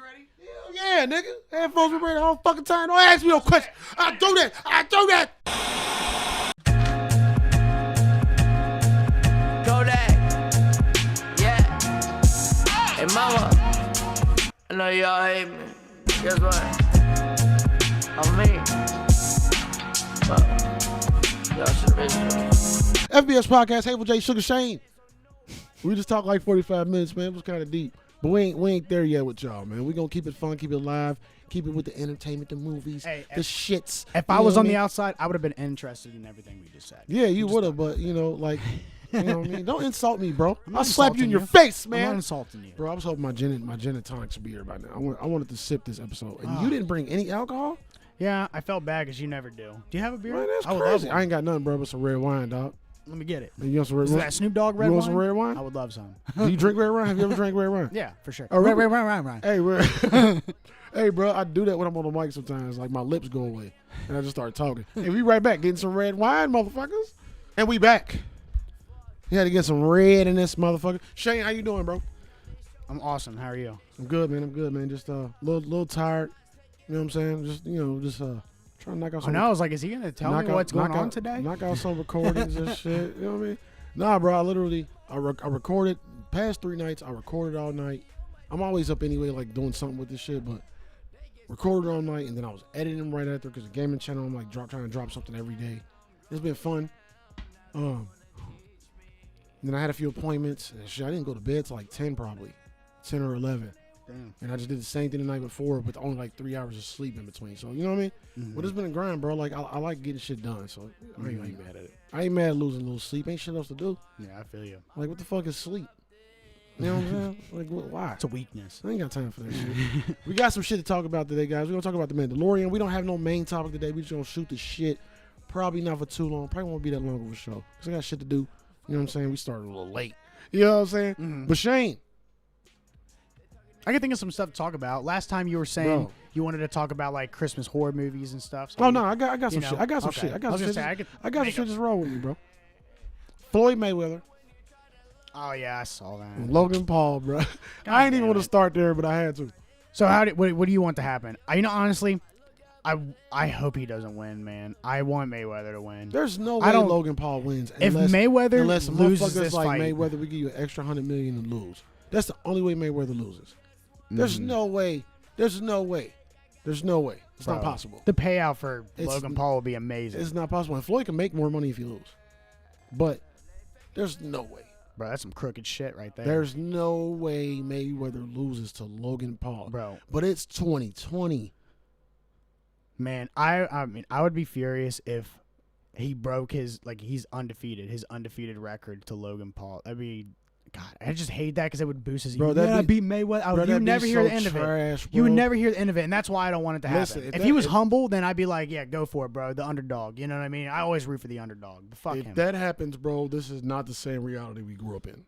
ready? Hell yeah, nigga. Headphones were ready the whole fucking time. Don't ask me no question. I do that. Kodak. Yeah. Hey, mama. I know y'all hate me. Guess what? I'm me. Y'all should have been. FBS Podcast, Hateful J, Sugar Shane. We just talked like 45 minutes, man. It was kind of deep. But we ain't there yet with y'all, man. We gonna keep it fun, keep it live, keep it with the entertainment, the movies, the shits. If I was on the outside, I would have been interested in everything we just said. Yeah, you would have, but you know, like, you know what I mean? Don't insult me, bro. I'll slap you in insulting your face, man. I'm not insulting you. Bro, I was hoping my gin and tonics would be here by now. I wanted to sip this episode. And you didn't bring any alcohol? Yeah, I felt bad because you never do. Do you have a beer? Man, that's I would crazy. love one. I ain't got nothing, bro, but some red wine, dog. Let me get it. You want some red Is wine? that Snoop Dogg red You wine? want some red wine? I would love some. Do you drink red wine? Have you ever drank red wine? Yeah, for sure. Oh, red really? wine. Hey, hey, bro, I do that when I'm on the mic sometimes. Like, my lips go away, and I just start talking. Hey, we right back, getting some red wine, motherfuckers. And we back. You had to get some red in this motherfucker. Shane, how you doing, bro? I'm awesome. How are you? I'm good, man. Just little tired. You know what I'm saying? Just trying to knock out some. I was like, is he gonna tell me what's going on today? Knock out some recordings and shit. You know what I mean? Nah, bro. I recorded past 3 nights. I recorded all night. I'm always up anyway, like doing something with this shit, but recorded all night, and then I was editing right after because the gaming channel. I'm like trying to drop something every day. It's been fun. And then I had a few appointments and shit. I didn't go to bed till like 10 probably, 10 or 11. Damn. And I just did the same thing the night before with only like 3 hours of sleep in between. So, you know what I mean? Mm-hmm. But it's been a grind, bro. Like, I like getting shit done. So, I ain't mad at it. I ain't mad at losing a little sleep. Ain't shit else to do. Yeah, I feel you. Like, what the fuck is sleep? You know what I'm saying? Like, why? It's a weakness. I ain't got time for that shit. We got some shit to talk about today, guys. We're going to talk about the Mandalorian. We don't have no main topic today. We just going to shoot the shit. Probably not for too long. Probably won't be that long of a show. Because I got shit to do. You know what I'm saying? We started a little late. You know what I'm saying? Mm-hmm. But Shane. I can think of some stuff to talk about. Last time you were saying you wanted to talk about like Christmas horror movies and stuff. So No, I got some shit. I got some shit. I got some shit just roll with me, bro. Floyd Mayweather. Oh yeah, I saw that. Logan Paul, bro. I ain't even want to start there, but I had to. So what do you want to happen? Honestly, I hope he doesn't win, man. I want Mayweather to win. There's no way Logan Paul wins unless Mayweather motherfuckers loses this like fight. Mayweather, we give you an extra $100 million to lose. That's the only way Mayweather loses. There's no way. There's no way. It's not possible. The payout for Logan Paul will be amazing. It's not possible. And Floyd can make more money if he loses, but there's no way. Bro, that's some crooked shit right there. There's no way Mayweather loses to Logan Paul, bro. But it's 2020. Man, I mean, I would be furious if he broke his undefeated record to Logan Paul. I mean, God, I just hate that because it would boost his. Bro, beat Mayweather. You would never hear the end of it. You would never hear the end of it, and that's why I don't want it to happen. If he was humble, then I'd be like, yeah, go for it, bro. The underdog. You know what I mean? I always root for the underdog. But fuck him. If that happens, bro, this is not the same reality we grew up in.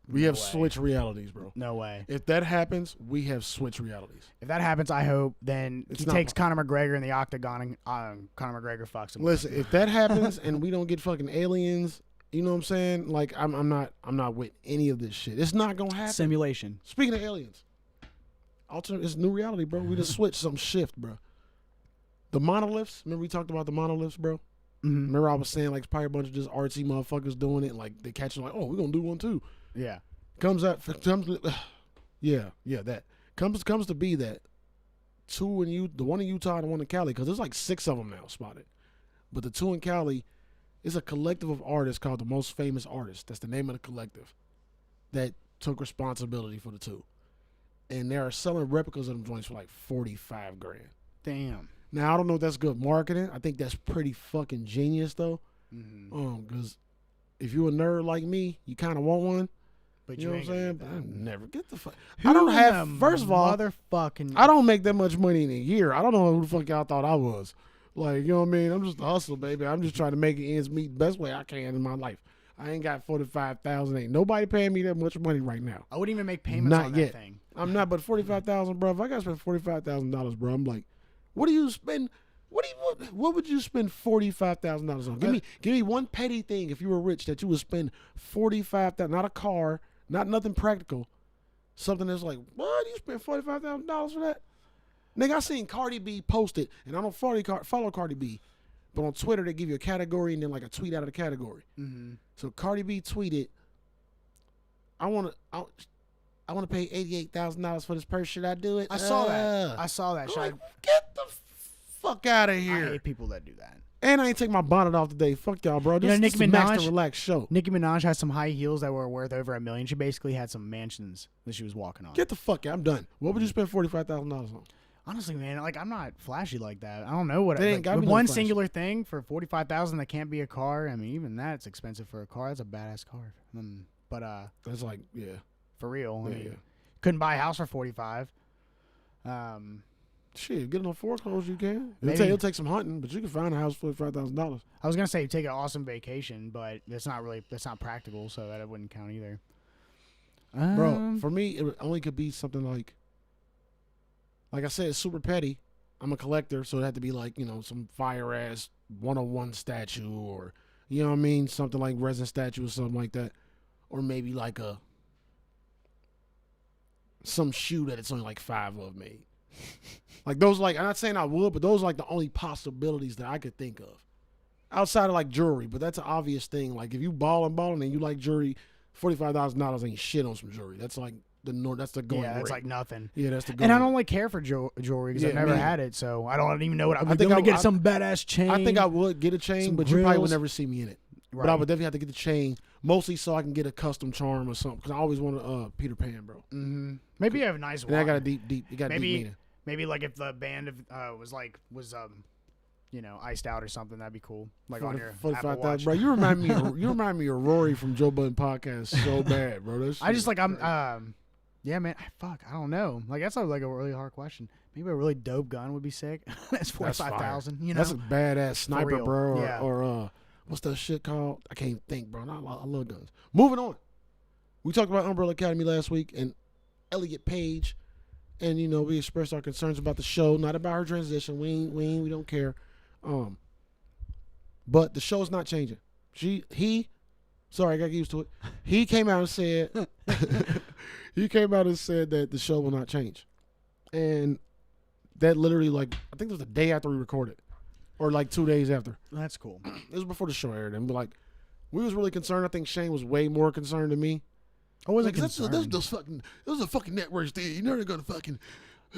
We have switched realities, bro. No way. If that happens, we have switched realities. If that happens, I hope then he takes Conor McGregor in the octagon and Conor McGregor fucks him. Listen, if that happens and we don't get fucking aliens, you know what I'm saying? Like I'm not with any of this shit. It's not gonna happen. Simulation. Speaking of aliens, it's new reality, bro. We just switched some shift, bro. The monoliths. Remember we talked about the monoliths, bro? Mm-hmm. Remember I was saying like it's probably a bunch of just artsy motherfuckers doing it, like they catch it like, oh, we're gonna do one too. Yeah. Comes to be that two in the one in Utah and the one in Cali, because there's like 6 of them now spotted. But the 2 in Cali is a collective of artists called the Most Famous Artists. That's the name of the collective that took responsibility for the 2. And they are selling replicas of them joints for like $45 grand. Damn. Now I don't know if that's good marketing. I think that's pretty fucking genius though. Mm-hmm. Because if you a nerd like me, you kind of want one. But you know what I'm saying? But I never get the fuck. I don't have. First of all, motherfucking. I don't make that much money in a year. I don't know who the fuck y'all thought I was. Like, you know what I mean? I'm just a hustler, baby. I'm just trying to make it ends meet the best way I can in my life. I ain't got $45,000. Ain't nobody paying me that much money right now. I wouldn't even make payments on that thing. I'm not, but $45,000, bro. If I got to spend $45,000, bro, I'm like, what do you spend? What would you spend $45,000 on? Give me one petty thing if you were rich that you would spend $45,000. Not a car, not nothing practical. something that's like, what? You spent $45,000 for that? Nigga, I seen Cardi B post it, and I don't follow Cardi B, but on Twitter they give you a category and then like a tweet out of the category. Mm-hmm. So Cardi B tweeted, I want to pay $88,000 for this purse. Should I do it? I saw that. I saw that. Like, get the fuck out of here. I hate people that do that. And I ain't take my bonnet off today. Fuck y'all, bro. This is a Max to Relax show. Nicki Minaj has some high heels that were worth over $1 million. She basically had some mansions that she was walking on. Get the fuck out. I'm done. What would you spend $45,000 on? Honestly, man, like I'm not flashy like that. I don't know what. They ain't got me one flashy. singular thing for $45,000 that can't be a car. I mean, even that's expensive for a car. That's a badass car. But That's like, yeah. for real, I Yeah, mean, yeah. couldn't buy a house for 45. Shit, get on foreclosure you can. Maybe. It'll take some hunting, but you can find a house for $45,000. I was gonna say take an awesome vacation, but that's not practical, so that wouldn't count either. Bro, for me, it only could be something like I said, it's super petty. I'm a collector, so it had to be like, some fire ass 101 statue or, you know what I mean? Something like resin statue or something like that. Or maybe like some shoe that it's only like 5 of made. Like those, I'm not saying I would, but those are like the only possibilities that I could think of. Outside of like jewelry, but that's an obvious thing. Like if you balling and you like jewelry, $45,000 ain't shit on some jewelry. That's like that's the going rate. That's like nothing. Yeah, that's the going And I rate. don't like care for jewelry because I've Yeah, never me had it, so I don't even know what I'm I going think to get some badass chain. I think I would get a chain, some but you probably would grills. never see me in it. Right. But I would definitely have to get the chain, mostly so I can get a custom charm or something. Because I always wanted Peter Pan, bro. Mm-hmm. Maybe you have a nice And one. I got a deep meaning. Maybe like if the band was iced out or something, that'd be cool. Like on your Apple Watch. Bro. You remind me of Rory from Joe Budden podcast so bad, bro. That I just shit is I'm yeah, man. I don't know. Like that's like a really hard question. Maybe a really dope gun would be sick. That's $45,000. You know, that's a badass sniper, real. bro. Yeah. Or what's that shit called? I can't think, bro. I love guns. Moving on. We talked about Umbrella Academy last week and Elliot Page, and we expressed our concerns about the show, not about her transition. We don't care. But the show's not changing. Sorry, I got used to it. He came out and said that the show will not change. And that literally, I think it was the day after we recorded. Or 2 days after. that's cool. It was before the show aired. And we was really concerned. I think Shane was way more concerned than me. I wasn't Those concerned. are fucking networks, dude. You know they're gonna fucking.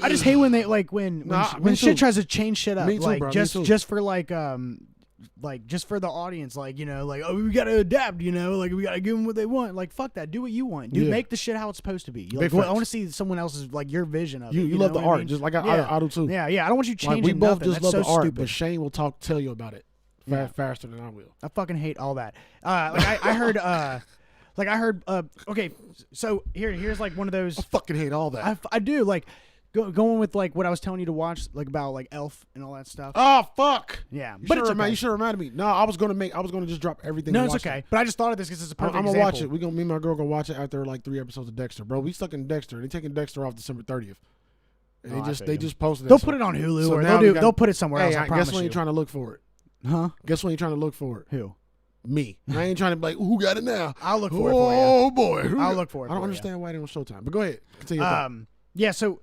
I just hate when they when me shit too. tries to change shit up. Me too, bro. Me Just too. just for just for the audience, oh, we gotta adapt, we gotta give them what they want. Fuck that, do what you want, dude. Yeah. Make the shit how it's supposed to be. Big I facts. want to see someone else's your vision of it. You love know the what I art, mean? just like Yeah. I do too. Yeah, I don't want you changing we both nothing. just That's love so the art, stupid. but Shane will tell you about it Yeah. faster than I will. I fucking hate all that. I heard. Okay, so here's one of those. I fucking hate all that. I do going with what I was telling you to watch, about Elf and all that stuff. Oh fuck! Yeah, You but should it's have okay. you should have reminded me. No, I was gonna just drop everything. No, and it's watch okay. it. But I just thought of this because it's a perfect I'm gonna example. watch it. Me and my girl gonna watch it after 3 episodes of Dexter, bro. We stuck in Dexter. They taking Dexter off December 30th, and Oh, I they feel just posted it. They'll put it on Hulu so or now we they'll put it somewhere else. I promise guess when you. you're trying to look for it. Huh? Guess when you're trying to look for it. Who? Me. I ain't trying to be like, who got it now? I'll look for it for you. Oh boy, I'll look for it. I don't for understand why they don't Showtime, but go ahead. Continue. Yeah. So,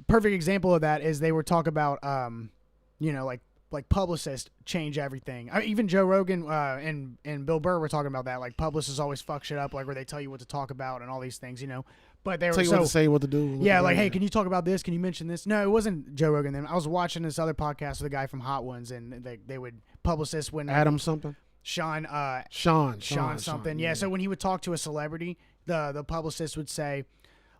perfect example of that is they were talk about like publicists change everything. Even Joe Rogan and Bill Burr were talking about that. Like publicists always fuck shit up, where they tell you what to talk about and all these things, But they were Tell you what to say, what to do. Yeah, hey, can you talk about this? Can you mention this? No, it wasn't Joe Rogan. Then I was watching this other podcast with a guy from Hot Ones, and they would publicists when Adam something. Sean something. Yeah. So when he would talk to a celebrity, the publicist would say,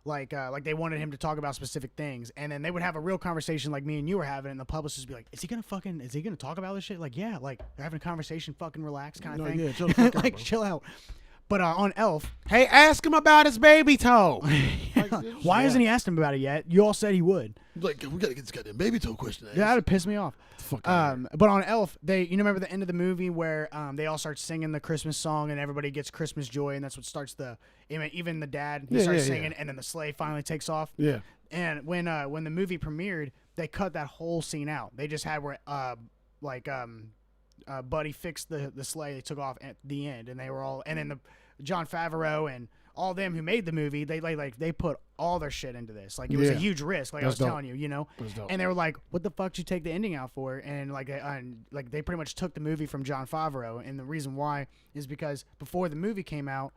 like they wanted him to talk about specific things, and then they would have a real conversation like me and you were having, and the publicist would be like, is he gonna talk about this shit? Like, yeah, like they're having a conversation, fucking relax kind of thing. Yeah, chill the fuck out, like bro. chill out. But on Elf, Hey, ask him about his baby toe. why hasn't he asked him about it yet? You all said he would. Like, we gotta get this goddamn baby toe question. Yeah, that would piss me off. Fuck But on Elf, they remember the end of the movie where they all start singing the Christmas song and everybody gets Christmas joy, and that's what starts even the dad starts singing, and then the sleigh finally takes off. Yeah. And when the movie premiered, they cut that whole scene out. They just had where Buddy fixed the sleigh. They took off at the end, and they were all, and then John Favreau and all them who made the movie, they put all their shit into this. Like, it was a huge risk, like I was telling you, you know? And they were like, what the fuck did you take the ending out for? And they pretty much took the movie from Jon Favreau. And the reason why is because before the movie came out,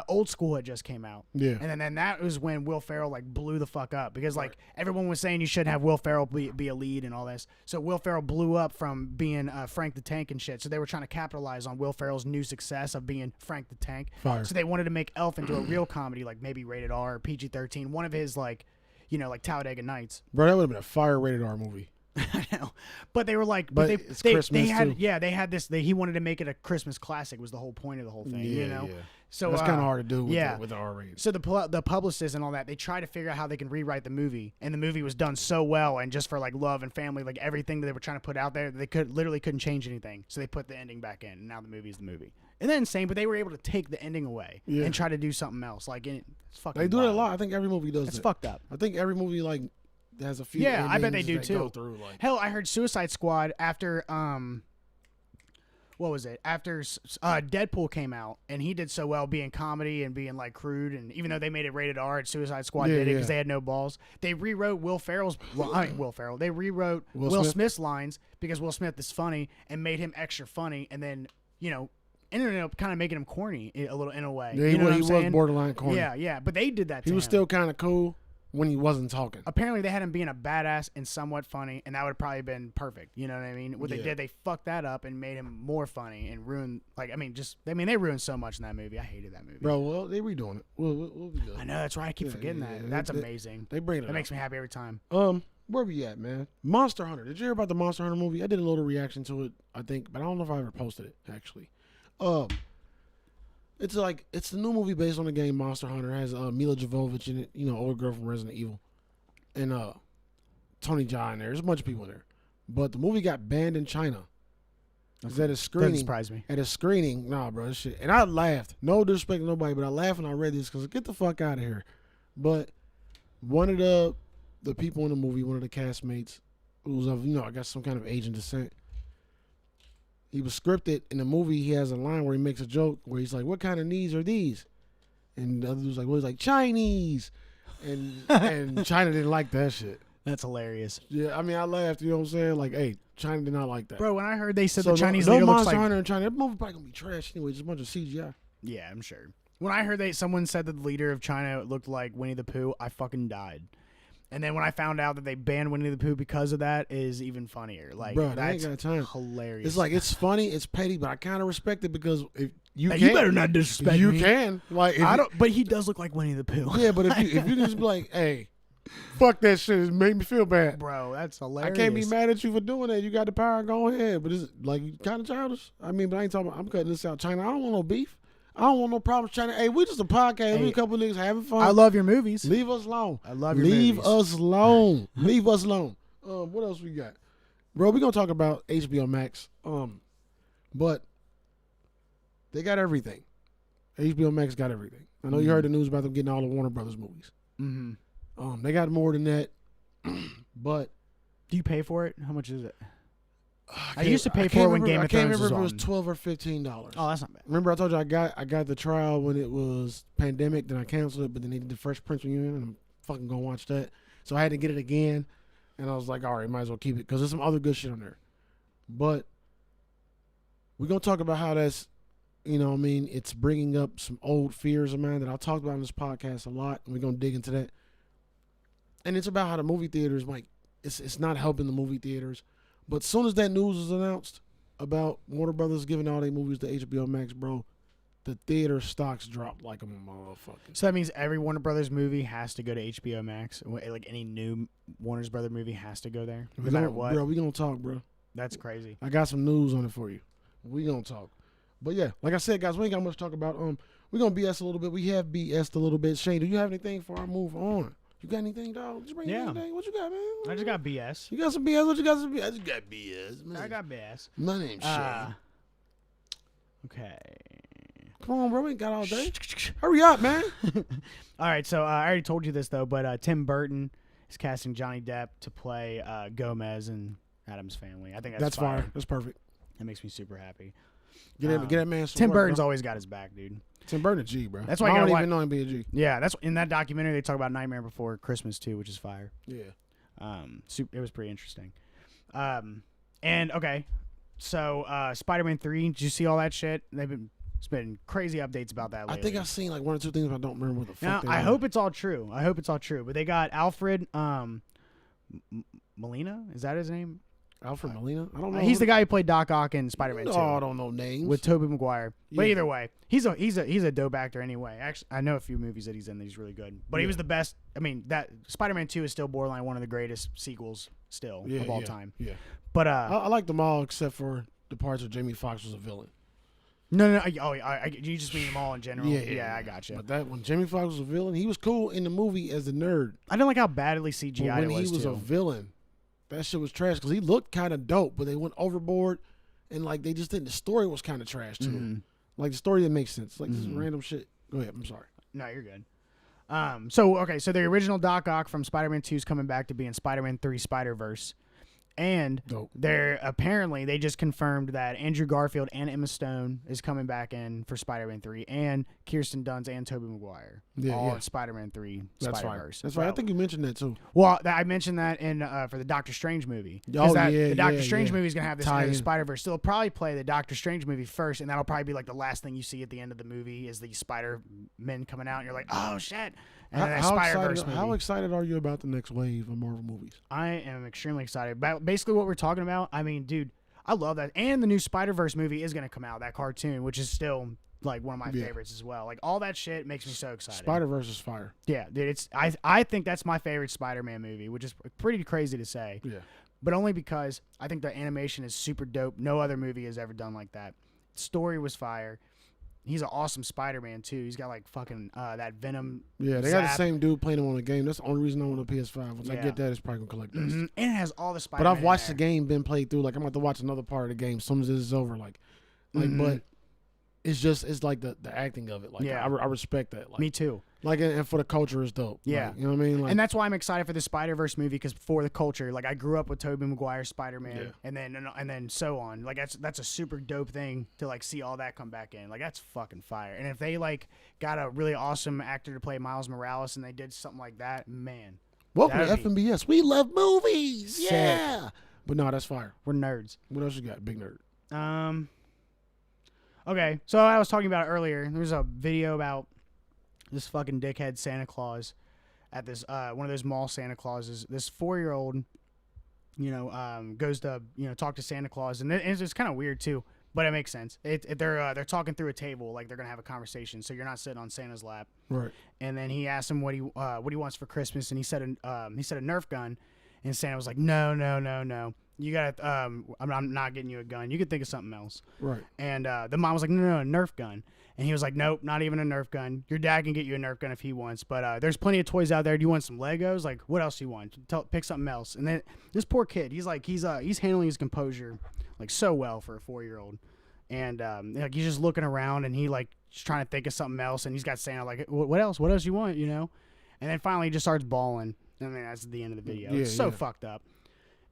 Old School had just came out. Yeah. And then that was when Will Ferrell like blew the fuck up because like everyone was saying you shouldn't have Will Ferrell be a lead and all this. So Will Ferrell blew up from being Frank the Tank and shit. So they were trying to capitalize on Will Ferrell's new success of being Frank the Tank. Fire. So they wanted to make Elf into a real comedy, like maybe rated R or PG-13. One of his like, you know, like Talladega Nights. Bro, that would have been a fire rated R movie. I know, but they were like, it's they Christmas had, too. they had this. He wanted to make it a Christmas classic. Was the whole point of the whole thing, you know? Yeah. So that's kind of hard to do with with the R rating. So the publicists and all that, they try to figure out how they can rewrite the movie, and the movie was done so well, and just for like love and family, like everything that they were trying to put out there, they literally couldn't change anything. So they put the ending back in, and now the movie is the movie. And then insane, but they were able to take the ending away and try to do something else. Like it's fucking. They do wild. it a lot. I think every movie does. It's that. fucked up. I think every movie like has a few. Yeah, I bet they do that too. Go through, like. Hell, I heard Suicide Squad after what was it? After Deadpool came out, and he did so well being comedy and being like crude, and even though they made it rated R, Suicide Squad did it because they had no balls. They rewrote They rewrote Will Smith's lines because Will Smith is funny and made him extra funny, and then ended up kind of making him corny a little in a way. Yeah, he was borderline corny. Yeah, but they did that. He was still kind of cool when he wasn't talking. Apparently, they had him being a badass and somewhat funny, and that would have probably been perfect. You know what I mean? What they did, they fucked that up and made him more funny and ruined. They ruined so much in that movie. I hated that movie. Bro, well, they redoing it. We'll be good. I know, that's right. I keep forgetting that. That's amazing. They bring it. That makes me happy every time. Where we at, man? Monster Hunter. Did you hear about the Monster Hunter movie? I did a little reaction to it, I think, but I don't know if I ever posted it actually. It's the new movie based on the game Monster Hunter. It has Mila Jovovich in it, older girl from Resident Evil, and Tony Jaa in there. There's a bunch of people in there, but the movie got banned in China. Is at a screening? Doesn't surprise me. At a screening, nah, bro, this shit. And I laughed. No disrespect to nobody, but I laughed when I read this because get the fuck out of here. But one of the people in the movie, one of the castmates, who was of I guess some kind of Asian descent. He was scripted in the movie. He has a line where he makes a joke where he's like, "What kind of knees are these?" And the other was like, "Well, he's like Chinese," and China didn't like that shit. That's hilarious. Yeah, I mean, I laughed. You know what I'm saying? Like, hey, China did not like that. Bro, when I heard they said the Chinese no leader looks Monster like Hunter in China, that movie probably gonna be trash anyway. Just a bunch of CGI. Yeah, I'm sure. When I heard someone said that the leader of China looked like Winnie the Pooh, I fucking died. And then when I found out that they banned Winnie the Pooh because of that, is even funnier. Like, bro, that's I ain't got time. Hilarious. It's like it's funny, it's petty, but I kind of respect it because if you hey, can, you better not disrespect you me. can. Like, I don't. But he does look like Winnie the Pooh. Yeah, but if you just be like, hey, fuck that shit, it made me feel bad, bro. That's hilarious. I can't be mad at you for doing that. You got the power, go ahead. But it's like kind of childish. I mean, but I ain't talking about. I'm cutting this out, China. I don't want no beef. I don't want no problems, China. Hey, we just a podcast. We a couple niggas having fun. I love your movies. Leave us alone. I love your movies. Leave us alone. Leave us alone. What else we got, bro? We gonna talk about HBO Max. But they got everything. HBO Max got everything. I know you heard the news about them getting all the Warner Brothers movies. Mm-hmm. They got more than that. But do you pay for it? How much is it? I used to pay for it when Game of Thrones was on. I can't remember if it was $12 or $15. Oh, that's not bad. Remember I told you I got the trial when it was pandemic, then I canceled it, but then they did the Fresh Prince reunion, and I'm fucking gonna watch that. So I had to get it again, and I was like, all right, might as well keep it, because there's some other good shit on there. But we're gonna talk about how that's, it's bringing up some old fears of mine that I'll talk about on this podcast a lot, and we're gonna dig into that. And it's about how the movie theaters, it's not helping the movie theaters. But as soon as that news was announced about Warner Brothers giving all their movies to HBO Max, bro, the theater stocks dropped like a motherfucker. So that means every Warner Brothers movie has to go to HBO Max? Like any new Warner Brothers movie has to we gonna talk, bro. That's crazy. I got some news on it for you. We gonna talk. But yeah, like I said, guys, we ain't got much to talk about. We're gonna BS a little bit. We have BS'd a little bit. Shane, do you have anything before I move on? You got anything, dog? Did you bring anything? What you got, man? I just got BS. You got some BS? What you got? I just got BS, man. I got BS. My name's Shane. Okay. Come on, bro. We ain't got all day. Hurry up, man. All right. So I already told you this, though, but Tim Burton is casting Johnny Depp to play Gomez in Addams Family. I think that's fire. That's perfect. That makes me super happy. Get that man some Tim work, Burton's bro. always got his back, dude. Tim Burton, G, bro. That's why I you don't gotta even know him be a G. Yeah, that's in that documentary they talk about Nightmare Before Christmas too, which is fire. Yeah. It was pretty interesting. And okay, so Spider-Man 3, did you see all that shit? It's been crazy updates about that lately. I think I've seen like 1 or 2 things, but I don't remember what the fuck. Now, I hope it's all true. But they got Alfred Molina. Is that his name? Alfred Molina? I don't know. He's the guy who played Doc Ock in Spider-Man 2. Oh, I don't know names. With Tobey Maguire. But Yeah. either way, he's a dope actor anyway. Actually, I know a few movies that he's in that he's really good. But he was the best. I mean, that Spider-Man 2 is still borderline one of the greatest sequels still of all time. Yeah. But I like them all except for the parts where Jamie Foxx was a villain. no. You just mean them all in general. Yeah, I gotcha. But that when Jamie Foxx was a villain, he was cool in the movie as a nerd. I didn't like how badly But CGI when it was he was too. a villain, that shit was trash because he looked kind of dope, but they went overboard and like they just didn't. The story was kind of trash too. Mm-hmm. Like the story didn't make sense. Like this random shit. Go ahead. I'm sorry. No, you're good. So the original Doc Ock from Spider-Man 2 is coming back to be in Spider-Man 3 Spider-Verse. And Dope. they just confirmed that Andrew Garfield and Emma Stone is coming back in for Spider-Man 3, and Kirsten Dunst and Tobey Maguire all in Spider-Man 3 That's Spider-Verse. right. That's right. I think you mentioned that too. Well, I mentioned that in for the Doctor Strange movie. The Doctor Strange movie is gonna have this into the Spider-Verse. So they'll probably play the Doctor Strange movie first, and that'll probably be like the last thing you see at the end of the movie is the Spider-Men coming out, and you're like, oh shit. And then How excited are you about the next wave of Marvel movies? I am extremely excited. About basically what we're talking about. I mean, dude, I love that. And the new Spider-Verse movie is going to come out, that cartoon, which is still like one of my favorites as well. Like all that shit makes me so excited. Spider-Verse is fire. Yeah, dude, I think that's my favorite Spider-Man movie, which is pretty crazy to say. Yeah. But only because I think the animation is super dope. No other movie has ever done like that. Story was fire. He's an awesome Spider-Man too. He's got like fucking that Venom. Yeah, they got the same dude playing him on the game. That's the only reason I want a PS5. Once I get that, it's probably gonna collect this. And it has all the Spider-Man. But I've watched the game been played through. Like I'm about to watch another part of the game as soon as this is over. But it's like the acting of it. Like I respect that. Like, me too. Like and for the culture is dope. Yeah, like, you know what I mean. Like, and that's why I'm excited for the Spider-Verse movie, because for the culture, like I grew up with Tobey Maguire's Spider-Man, and then so on. Like that's a super dope thing to like see all that come back in. Like that's fucking fire. And if they like got a really awesome actor to play Miles Morales and they did something like that, man. Welcome to FMBS. We love movies. Sick. Yeah. But no, that's fire. We're nerds. What else you got? Big nerd. Okay, so I was talking about it earlier. There's a video about this fucking dickhead Santa Claus at this one of those mall Santa Clauses. This 4-year-old, goes to talk to Santa Claus, and it's kind of weird too, but it makes sense. They're talking through a table, like they're gonna have a conversation, so you're not sitting on Santa's lap. Right. And then he asked him what he wants for Christmas, and he said a Nerf gun, and Santa was like, no. You gotta. I'm not getting you a gun. You could think of something else. Right. And the mom was like, no, a Nerf gun. And he was like, nope, not even a Nerf gun. Your dad can get you a Nerf gun if he wants, but there's plenty of toys out there. Do you want some Legos? Like, what else do you want? Pick something else. And then this poor kid, he's handling his composure like so well for a 4-year-old, and like he's just looking around and he like just trying to think of something else. And he's got Santa like, what else? What else you want? And then finally he just starts bawling. And then that's the end of the video. It's so fucked up.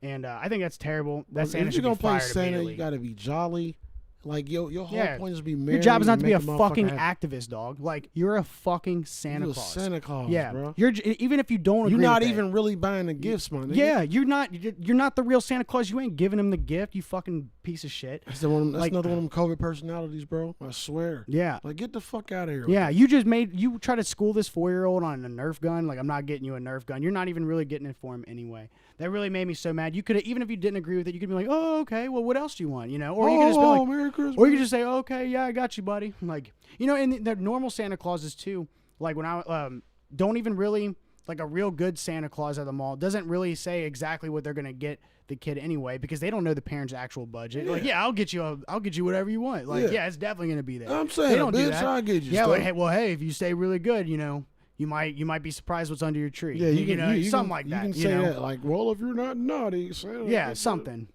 And I think that's terrible. That Santa should be fired immediately. If you're gonna play Santa, you gotta be jolly. Like your whole point is to be merry. Your job is not to be a fucking happy. activist, dog. Like you're a fucking Santa Claus. Santa Claus, bro. You're even if you don't agree. You're not with even that, really buying the gifts, man. Yeah, you're not the real Santa Claus. You ain't giving him the gift. You fucking piece of shit. That's another one of them COVID personalities, bro. I swear. Yeah. Like get the fuck out of here. Yeah, you try to school this 4-year-old on a Nerf gun. Like I'm not getting you a Nerf gun. You're not even really getting it for him anyway. That really made me so mad. You could, even if you didn't agree with it, you could be like, oh, okay, well, what else do you want? Or you could just be like, Merry Christmas. Or you could just say, okay, yeah, I got you, buddy. Like, and the normal Santa Clauses too. Like when I don't even really, like a real good Santa Claus at the mall doesn't really say exactly what they're gonna get the kid anyway, because they don't know the parent's actual budget. Like, I'll get you whatever you want. Like, it's definitely gonna be there. I'm saying, they don't do bitch, that. I'll get you. Yeah, stuff. like, hey, if you stay really good, you might be surprised what's under your tree. Yeah, something like that. You can say that, like, well, if you're not naughty, Santa. Something.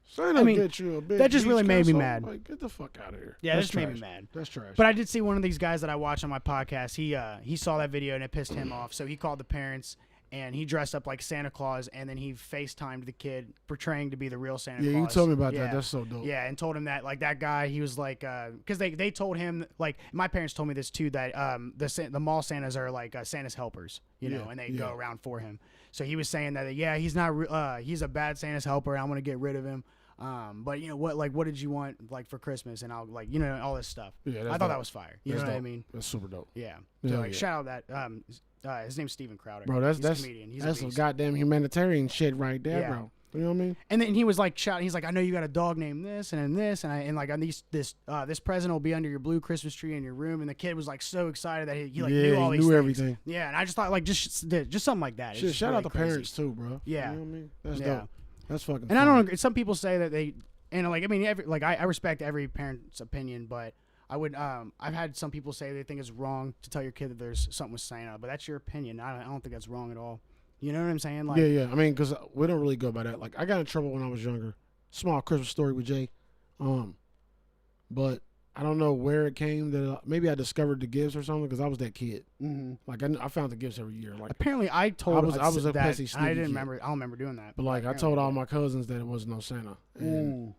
Santa get you a big. That just really made me mad. Like, get the fuck out of here. Yeah, that just made me mad. That's trash. But I did see one of these guys that I watch on my podcast. He saw that video and it pissed him off, so he called the parents and he dressed up like Santa Claus, and then he FaceTimed the kid portraying to be the real Santa Claus. Yeah, you told me about that. That's so dope. Yeah, and told him that like that guy, he was like, because they told him, like, my parents told me this too, that the mall Santas are like Santa's helpers, you know, and they go around for him. So he was saying that he's not he's a bad Santa's helper. I'm gonna get rid of him. But you know what did you want like for Christmas? And I'll like, you know, all this stuff. Yeah, I thought that was fire. You know what I mean? That's super dope. Yeah. So like shout out that his name's Steven Crowder. Bro, that's a comedian. That's some goddamn humanitarian shit right there, bro. You know what I mean? And then he was like shouting. He's like, I know you got a dog named this and this, and like on this present will be under your blue Christmas tree in your room. And the kid was like so excited that he like knew all these things. Everything. Yeah, and I just thought like just something like that. Shit, shout out to parents too, bro. Yeah, you know what I mean? That's dope. That's fucking. And I don't agree. Some people say that they, and like I mean, I respect every parent's opinion, but I would I've had some people say they think it's wrong to tell your kid that there's something with Santa, but that's your opinion. I don't think that's wrong at all. You know what I'm saying? Like, yeah. I mean, because we don't really go by that. Like, I got in trouble when I was younger. Small Christmas story with Jay. But I don't know where it came that maybe I discovered the gifts or something because I was that kid. Mm-hmm. Like, I found the gifts every year. Like, apparently, I was a pessy sneaky I didn't kid. remember. I don't remember doing that. But like, I told all my cousins that it wasn't no Santa. And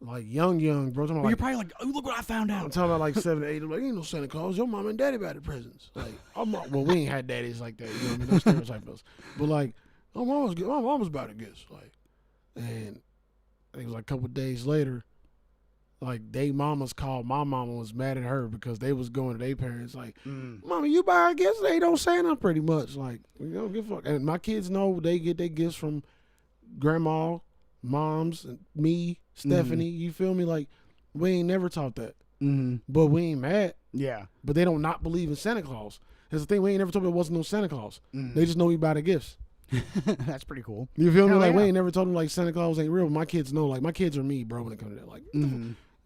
like young, bro. Well, you're probably like, oh, look what I found out. I'm talking about like 7 or 8. I'm like, ain't no Santa Claus. Your mom and daddy buy the presents. Like, well, we ain't had daddies like that. You know what I mean? That's stereotype us. But like, my mom was about the gifts. Like, and I think it was like a couple of days later, like they mamas called. My mama was mad at her because they was going to their parents like, "Mama, you buy our gifts? They don't Santa pretty much. Like, we don't give a fuck." And my kids know they get their gifts from grandma, moms, and me, Stephanie. You feel me? Like, we ain't never taught that. But we ain't mad. Yeah. But they don't not believe in Santa Claus. That's the thing. We ain't never told them there wasn't no Santa Claus. They just know we buy the gifts. That's pretty cool. You feel me? Like, we ain't never told them like Santa Claus ain't real. But my kids know. Like, my kids are me, bro. When it comes to that, like,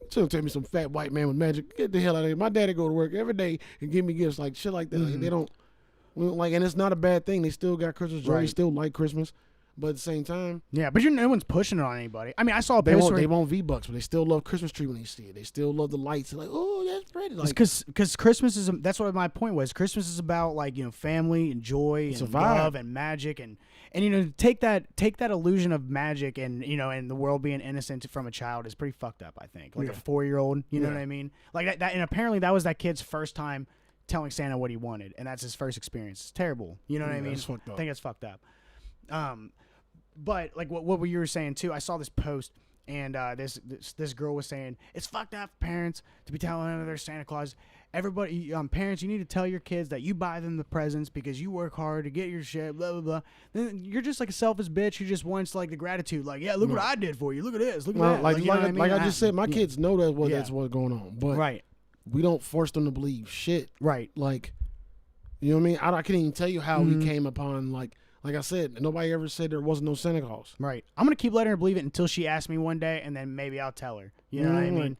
so tell me some fat white man with magic. Get the hell out of here. My daddy go to work every day and give me gifts, like shit like that. Like, they don't like, and it's not a bad thing. They still got Christmas joy. They still like Christmas, but at the same time, but no one's pushing it on anybody. I mean, I saw a post they won't V-Bucks, but they still love Christmas tree when they see it. They still love the lights. They're like, oh, that's pretty. Like, because Christmas is that's what my point was. Christmas is about like, you know, family and joy and love and magic and you know, take that illusion of magic and, you know, and the world being innocent from a child is pretty fucked up. I think like a 4-year-old. You know what I mean? Like that, and apparently that was that kid's first time telling Santa what he wanted, and that's his first experience. It's terrible. You know what I mean? That's fucked up. I think it's fucked up. But like what you were saying too, I saw this post and this girl was saying it's fucked up for parents to be telling them they're Santa Claus. Everybody, parents, you need to tell your kids that you buy them the presents because you work hard to get your shit. Blah blah blah. Then you're just like a selfish bitch who just wants like the gratitude. Like, yeah, look what I did for you. Look at this. Look at that. Like, you know what I mean? I just said, my kids know that's what's going on. But we don't force them to believe shit. Right. Like, you know what I mean? I can't even tell you how we came upon like I said, nobody ever said there wasn't no Santa Claus. Right. I'm gonna keep letting her believe it until she asks me one day, and then maybe I'll tell her. You know what I mean?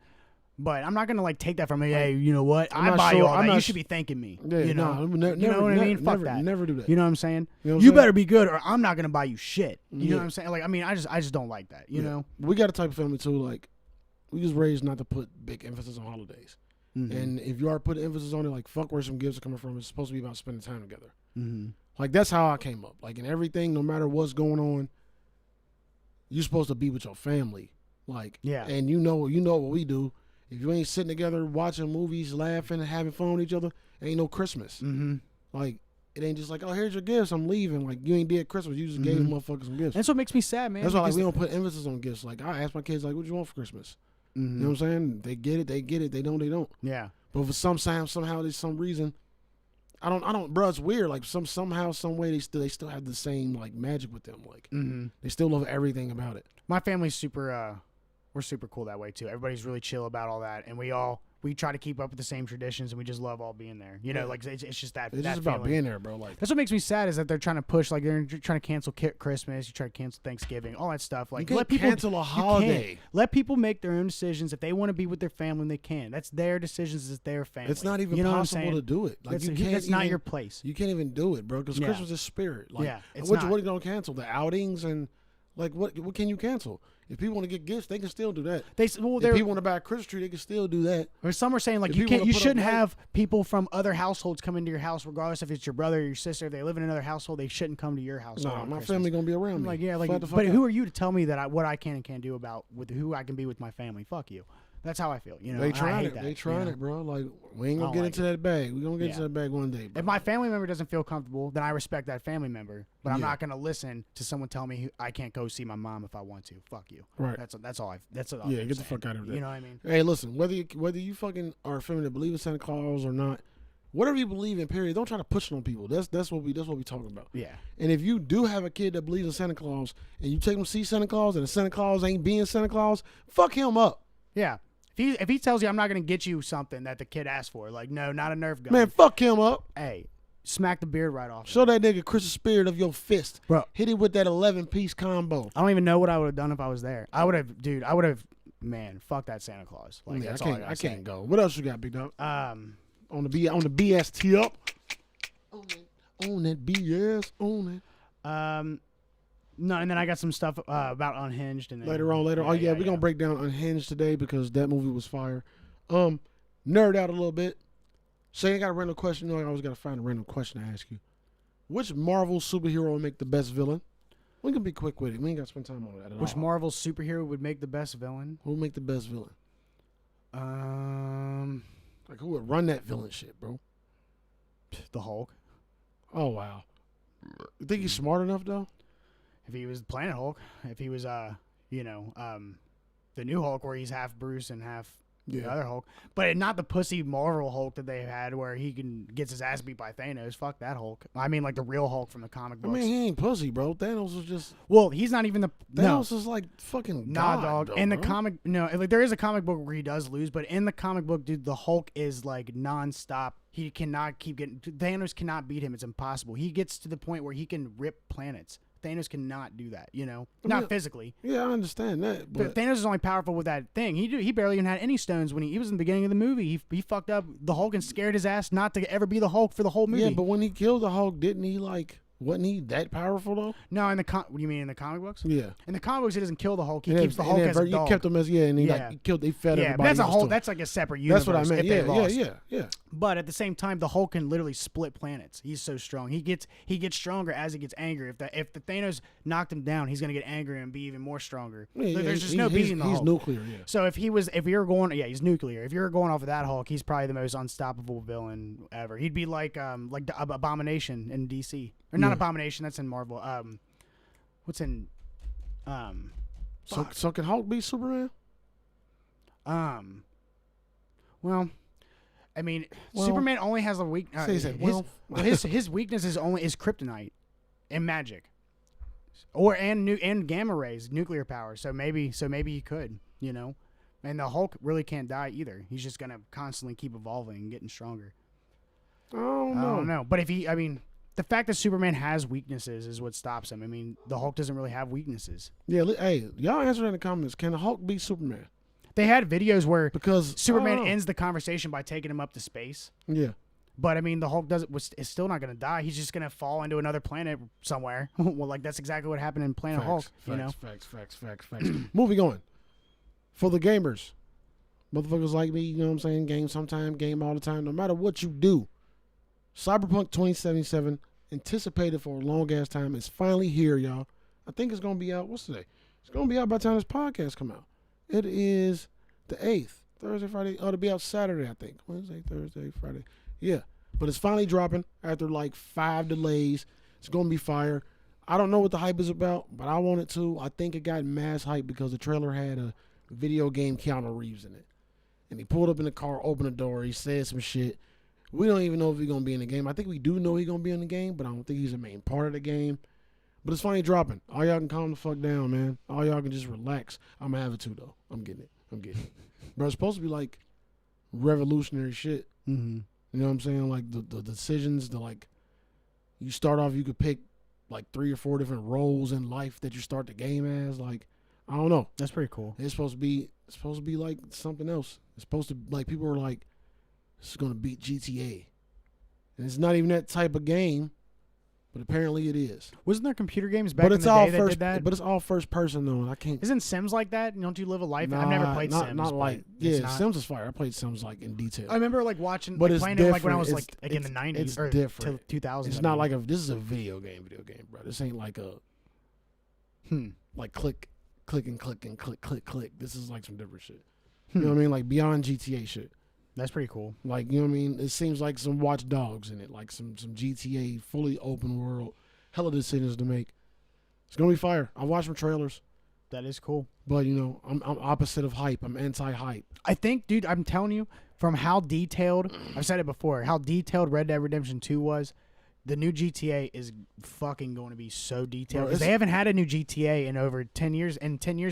But I'm not gonna like take that from her. Hey, you know what? I buy you all that. You should be thanking me. Yeah, you know, you know what I mean? Fuck that. Never do that. You know what I'm saying? You know what you I'm better saying? be good, or I'm not gonna buy you shit. You know what I'm saying? Like, I mean, I just don't like that. You know? We got a type of family too. Like, we just raised not to put big emphasis on holidays. And if you are putting emphasis on it, like, fuck where some gifts are coming from. It's supposed to be about spending time together. Like, that's how I came up. Like, in everything, no matter what's going on, you're supposed to be with your family. Like, and you know what we do. If you ain't sitting together watching movies, laughing and having fun with each other, ain't no Christmas. Like, it ain't just like, oh, here's your gifts, I'm leaving. Like, you ain't did Christmas. You just gave the motherfuckers some gifts. That's what makes me sad, man. That's why, like, we don't put emphasis on gifts. Like, I ask my kids, like, what you want for Christmas? You know what I'm saying? They get it. They don't. Yeah. But for somehow there's some reason, I don't, bro, it's weird. Like, somehow, some way, they still have the same, like, magic with them. Like, they still love everything about it. My family's super, we're super cool that way too. Everybody's really chill about all that, and we try to keep up with the same traditions, and we just love all being there. You know, like, it's just that. It's just about being there, bro. Like, that's what makes me sad is that they're trying to push, like, they're trying to cancel Christmas, you try to cancel Thanksgiving, all that stuff. Like, you can't cancel a holiday. Let people make their own decisions. If they want to be with their family, they can. That's their decisions. It's their family. It's not even possible to do it. Like, that's not your place. You can't even do it, bro. Because Christmas is spirit. Like, what are you gonna cancel? The outings and like what can you cancel? If people want to get gifts, they can still do that. If people want to buy a Christmas tree, they can still do that. Or some are saying like you shouldn't have people from other households come into your house, regardless if it's your brother or your sister. If they live in another household, they shouldn't come to your house. No, my family gonna be around me. Like but who are you to tell me that what I can and can't do about with who I can be with my family? Fuck you. That's how I feel. You know, they trying it. They trying it, bro. Like we ain't gonna get into that bag. We gonna get into that bag one day. Bro. If my family member doesn't feel comfortable, then I respect that family member. But I'm not gonna listen to someone tell me I can't go see my mom if I want to. Fuck you. Right. That's all. That's all. Yeah, get the fuck out of there. You know what I mean? Hey, listen. Whether you fucking are a family that believe in Santa Claus or not, whatever you believe in, period. Don't try to push it on people. That's what we talking about. Yeah. And if you do have a kid that believes in Santa Claus and you take them to see Santa Claus and the Santa Claus ain't being Santa Claus, fuck him up. Yeah. If he tells you I'm not gonna get you something that the kid asked for, like no, not a Nerf gun. Man, fuck him up. Hey, smack the beard right off. Show that nigga Chris the spirit of your fist. Bro. Hit it with that 11-piece combo. I don't even know what I would have done if I was there. I would have, man, fuck that Santa Claus. Like Yeah, that's I can't go. What else you got, big dog? On the BS tee up. On that BS. On it. No, and then I got some stuff about Unhinged and then, later on. We're gonna break down Unhinged today because that movie was fire. Nerd out a little bit. Say I got a random question. You know, I always gotta find a random question to ask you. Which Marvel superhero would make the best villain? We can be quick with it. We ain't got to spend time on that at all. Which Marvel superhero would make the best villain? Who would make the best villain? Like who would run that villain shit, bro? The Hulk. Oh wow. You think he's smart enough though? If he was Planet Hulk, if he was the new Hulk where he's half Bruce and half the other Hulk, but not the pussy Marvel Hulk that they had where he gets his ass beat by Thanos. Fuck that Hulk. I mean like the real Hulk from the comic books. I mean he ain't pussy, bro. Thanos was just he's not even Thanos is like fucking God, dog. In the comic, like there is a comic book where he does lose, but in the comic book, dude, the Hulk is like nonstop. He cannot keep getting Thanos cannot beat him. It's impossible. He gets to the point where he can rip planets. Thanos cannot do that, you know, not physically. Yeah, I understand that. But Thanos is only powerful with that thing. He barely even had any stones when he was in the beginning of the movie. He fucked up the Hulk and scared his ass not to ever be the Hulk for the whole movie. Yeah, but when he killed the Hulk, didn't he wasn't he that powerful though? No, what do you mean in the comic books? Yeah. In the comic books, he doesn't kill the Hulk. He keeps the Hulk as a dog. He kept him as and he he killed. They fed everybody. That's a whole. That's like a separate universe. That's what I meant. Yeah. But at the same time, the Hulk can literally split planets. He's so strong. He gets stronger as he gets angry. If the Thanos knocked him down, he's gonna get angry and be even more stronger. There's just no beating the Hulk. He's nuclear. Yeah. So if you're going, he's nuclear. If you're going off of that Hulk, he's probably the most unstoppable villain ever. He'd be like the Abomination in DC. Or not Abomination, that's in Marvel. What's in So can Hulk be Superman? Well, I mean, Superman only has a weak. His weakness is kryptonite and magic, and gamma rays, nuclear power. So maybe he could, you know, and the Hulk really can't die either. He's just gonna constantly keep evolving and getting stronger. I don't know. But the fact that Superman has weaknesses is what stops him. I mean, the Hulk doesn't really have weaknesses. Yeah, hey, y'all answer in the comments. Can the Hulk be Superman? They had videos where because Superman ends the conversation by taking him up to space. Yeah. But I mean, the Hulk is still not going to die. He's just going to fall into another planet somewhere. Well, like that's exactly what happened in Planet Hulk. Facts. Moving on. For the gamers, motherfuckers like me, you know what I'm saying? Game sometime, game all the time. No matter what you do, Cyberpunk 2077, anticipated for a long ass time, is finally here, y'all. I think it's gonna be out. What's today? It's gonna be out by the time this podcast come out. It is the 8th, Thursday, Friday. Oh, it'll be out Saturday, I think. Wednesday, Thursday, Friday. Yeah, but it's finally dropping after like 5 delays. It's gonna be fire. I don't know what the hype is about, but I want it to. I think it got mass hype because the trailer had a video game Keanu Reeves in it, and he pulled up in the car, opened the door, he said some shit. We don't even know if he's going to be in the game. I think we do know he's going to be in the game, but I don't think he's a main part of the game. But it's finally dropping. All y'all can calm the fuck down, man. All y'all can just relax. I'm going to have it too, though. I'm getting it. Bro, it's supposed to be like revolutionary shit. Mm-hmm. You know what I'm saying? Like the decisions, you start off, you could pick like 3 or 4 different roles in life that you start the game as. Like, I don't know. That's pretty cool. It's supposed to be like something else. It's supposed to, like, people are like, it's going to beat GTA. And it's not even that type of game. but apparently it is. Wasn't there computer games back But in it's the all day that first. did that? But it's all first person though. And I can't. Isn't Sims like that? Don't you live a life? Nah, I've never played not, Sims. Not but like it's yeah, not. Sims is fire. I played Sims like in detail. I remember like watching, But like, it's playing it like when I was different. like in the 90s it's or different. 2000s. It's not like this is a video game, bro. This ain't like a like click and click and click. This is like some different shit. You know what I mean? Like beyond GTA shit. That's pretty cool. Like, you know what I mean? It seems like some Watch Dogs in it, like some GTA fully open world, hella decisions to make. It's gonna be fire. I watched some trailers, That is cool. but you know, I'm opposite of hype. I'm anti-hype. I think, dude, I'm telling you, from how detailed, I've said it before, how detailed Red Dead Redemption 2 was, the new GTA is fucking going to be so detailed. Bro, 'Cause they haven't had a new GTA in over 10 years,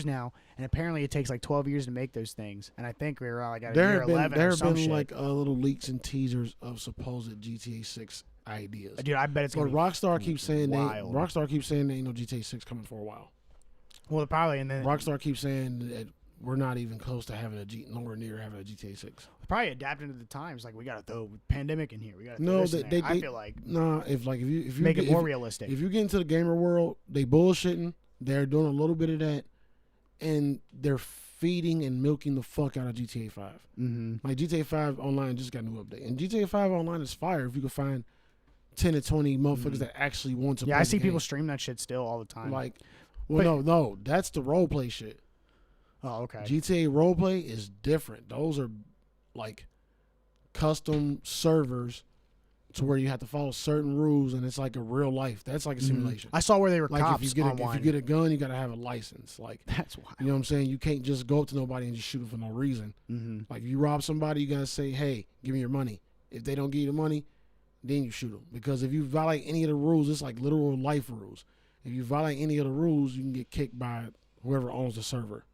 now, and apparently it takes like 12 years to make those things. And I think we were like at There year have been 11 there or have some been shit. like little leaks and teasers of supposed GTA 6 ideas. Dude, I bet it's But going to be Rockstar keeps saying wild. Rockstar keeps saying there ain't no GTA 6 coming for a while. Well, probably, and then Rockstar keeps saying that we're not even close to having nowhere near having a GTA 6. probably adapting to the times. Like, we got to throw pandemic in here. We got to No, throw this in they there. I feel like nah. If you make it more if, realistic. If you get into the gamer world, they bullshitting. They're doing a little bit of that, and they're feeding and milking the fuck out of GTA 5. Mm-hmm. Like GTA 5 Online just got a new update, and GTA 5 Online is fire if you can find 10 to 20 motherfuckers that actually want to. Yeah, play I the see people game. stream that shit still all the time. Like, well, no, that's the role play shit. oh, okay. GTA roleplay is different. Those are like custom servers to where you have to follow certain rules, and it's like a real life. That's like a simulation. I saw where they were Like cops if you online. get a gun, you gotta have a license. Like That's wild. you know what I'm saying. You can't just go up to nobody and just shoot them for no reason. Mm-hmm. Like if you rob somebody, you gotta say, "Hey, give me your money." If they don't give you the money, then you shoot them. Because if you violate any of the rules, it's like literal life rules. If you violate any of the rules, you can get kicked by whoever owns the server.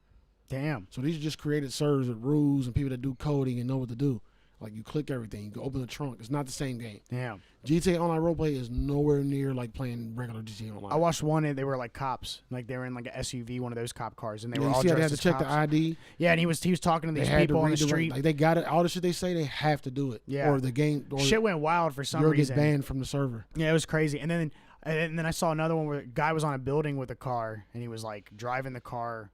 Damn. So these are just created servers with rules and people that do coding and know what to do. Like you click everything, you can open the trunk. It's not the same game. Damn. GTA Online roleplay is nowhere near like playing regular GTA Online. I watched one and they were like cops. Like they were in like an SUV, one of those cop cars, and they were you all see how dressed they as have to check cops. the ID. Yeah, and he was talking to They these had to people on the read street. like they got it. All the shit they say, they have to do it. Yeah. Or the game. Or Shit went wild for some you'll get reason. banned from the server. Yeah, it was crazy. And then I saw another one where a guy was on a building with a car, and he was like driving the car.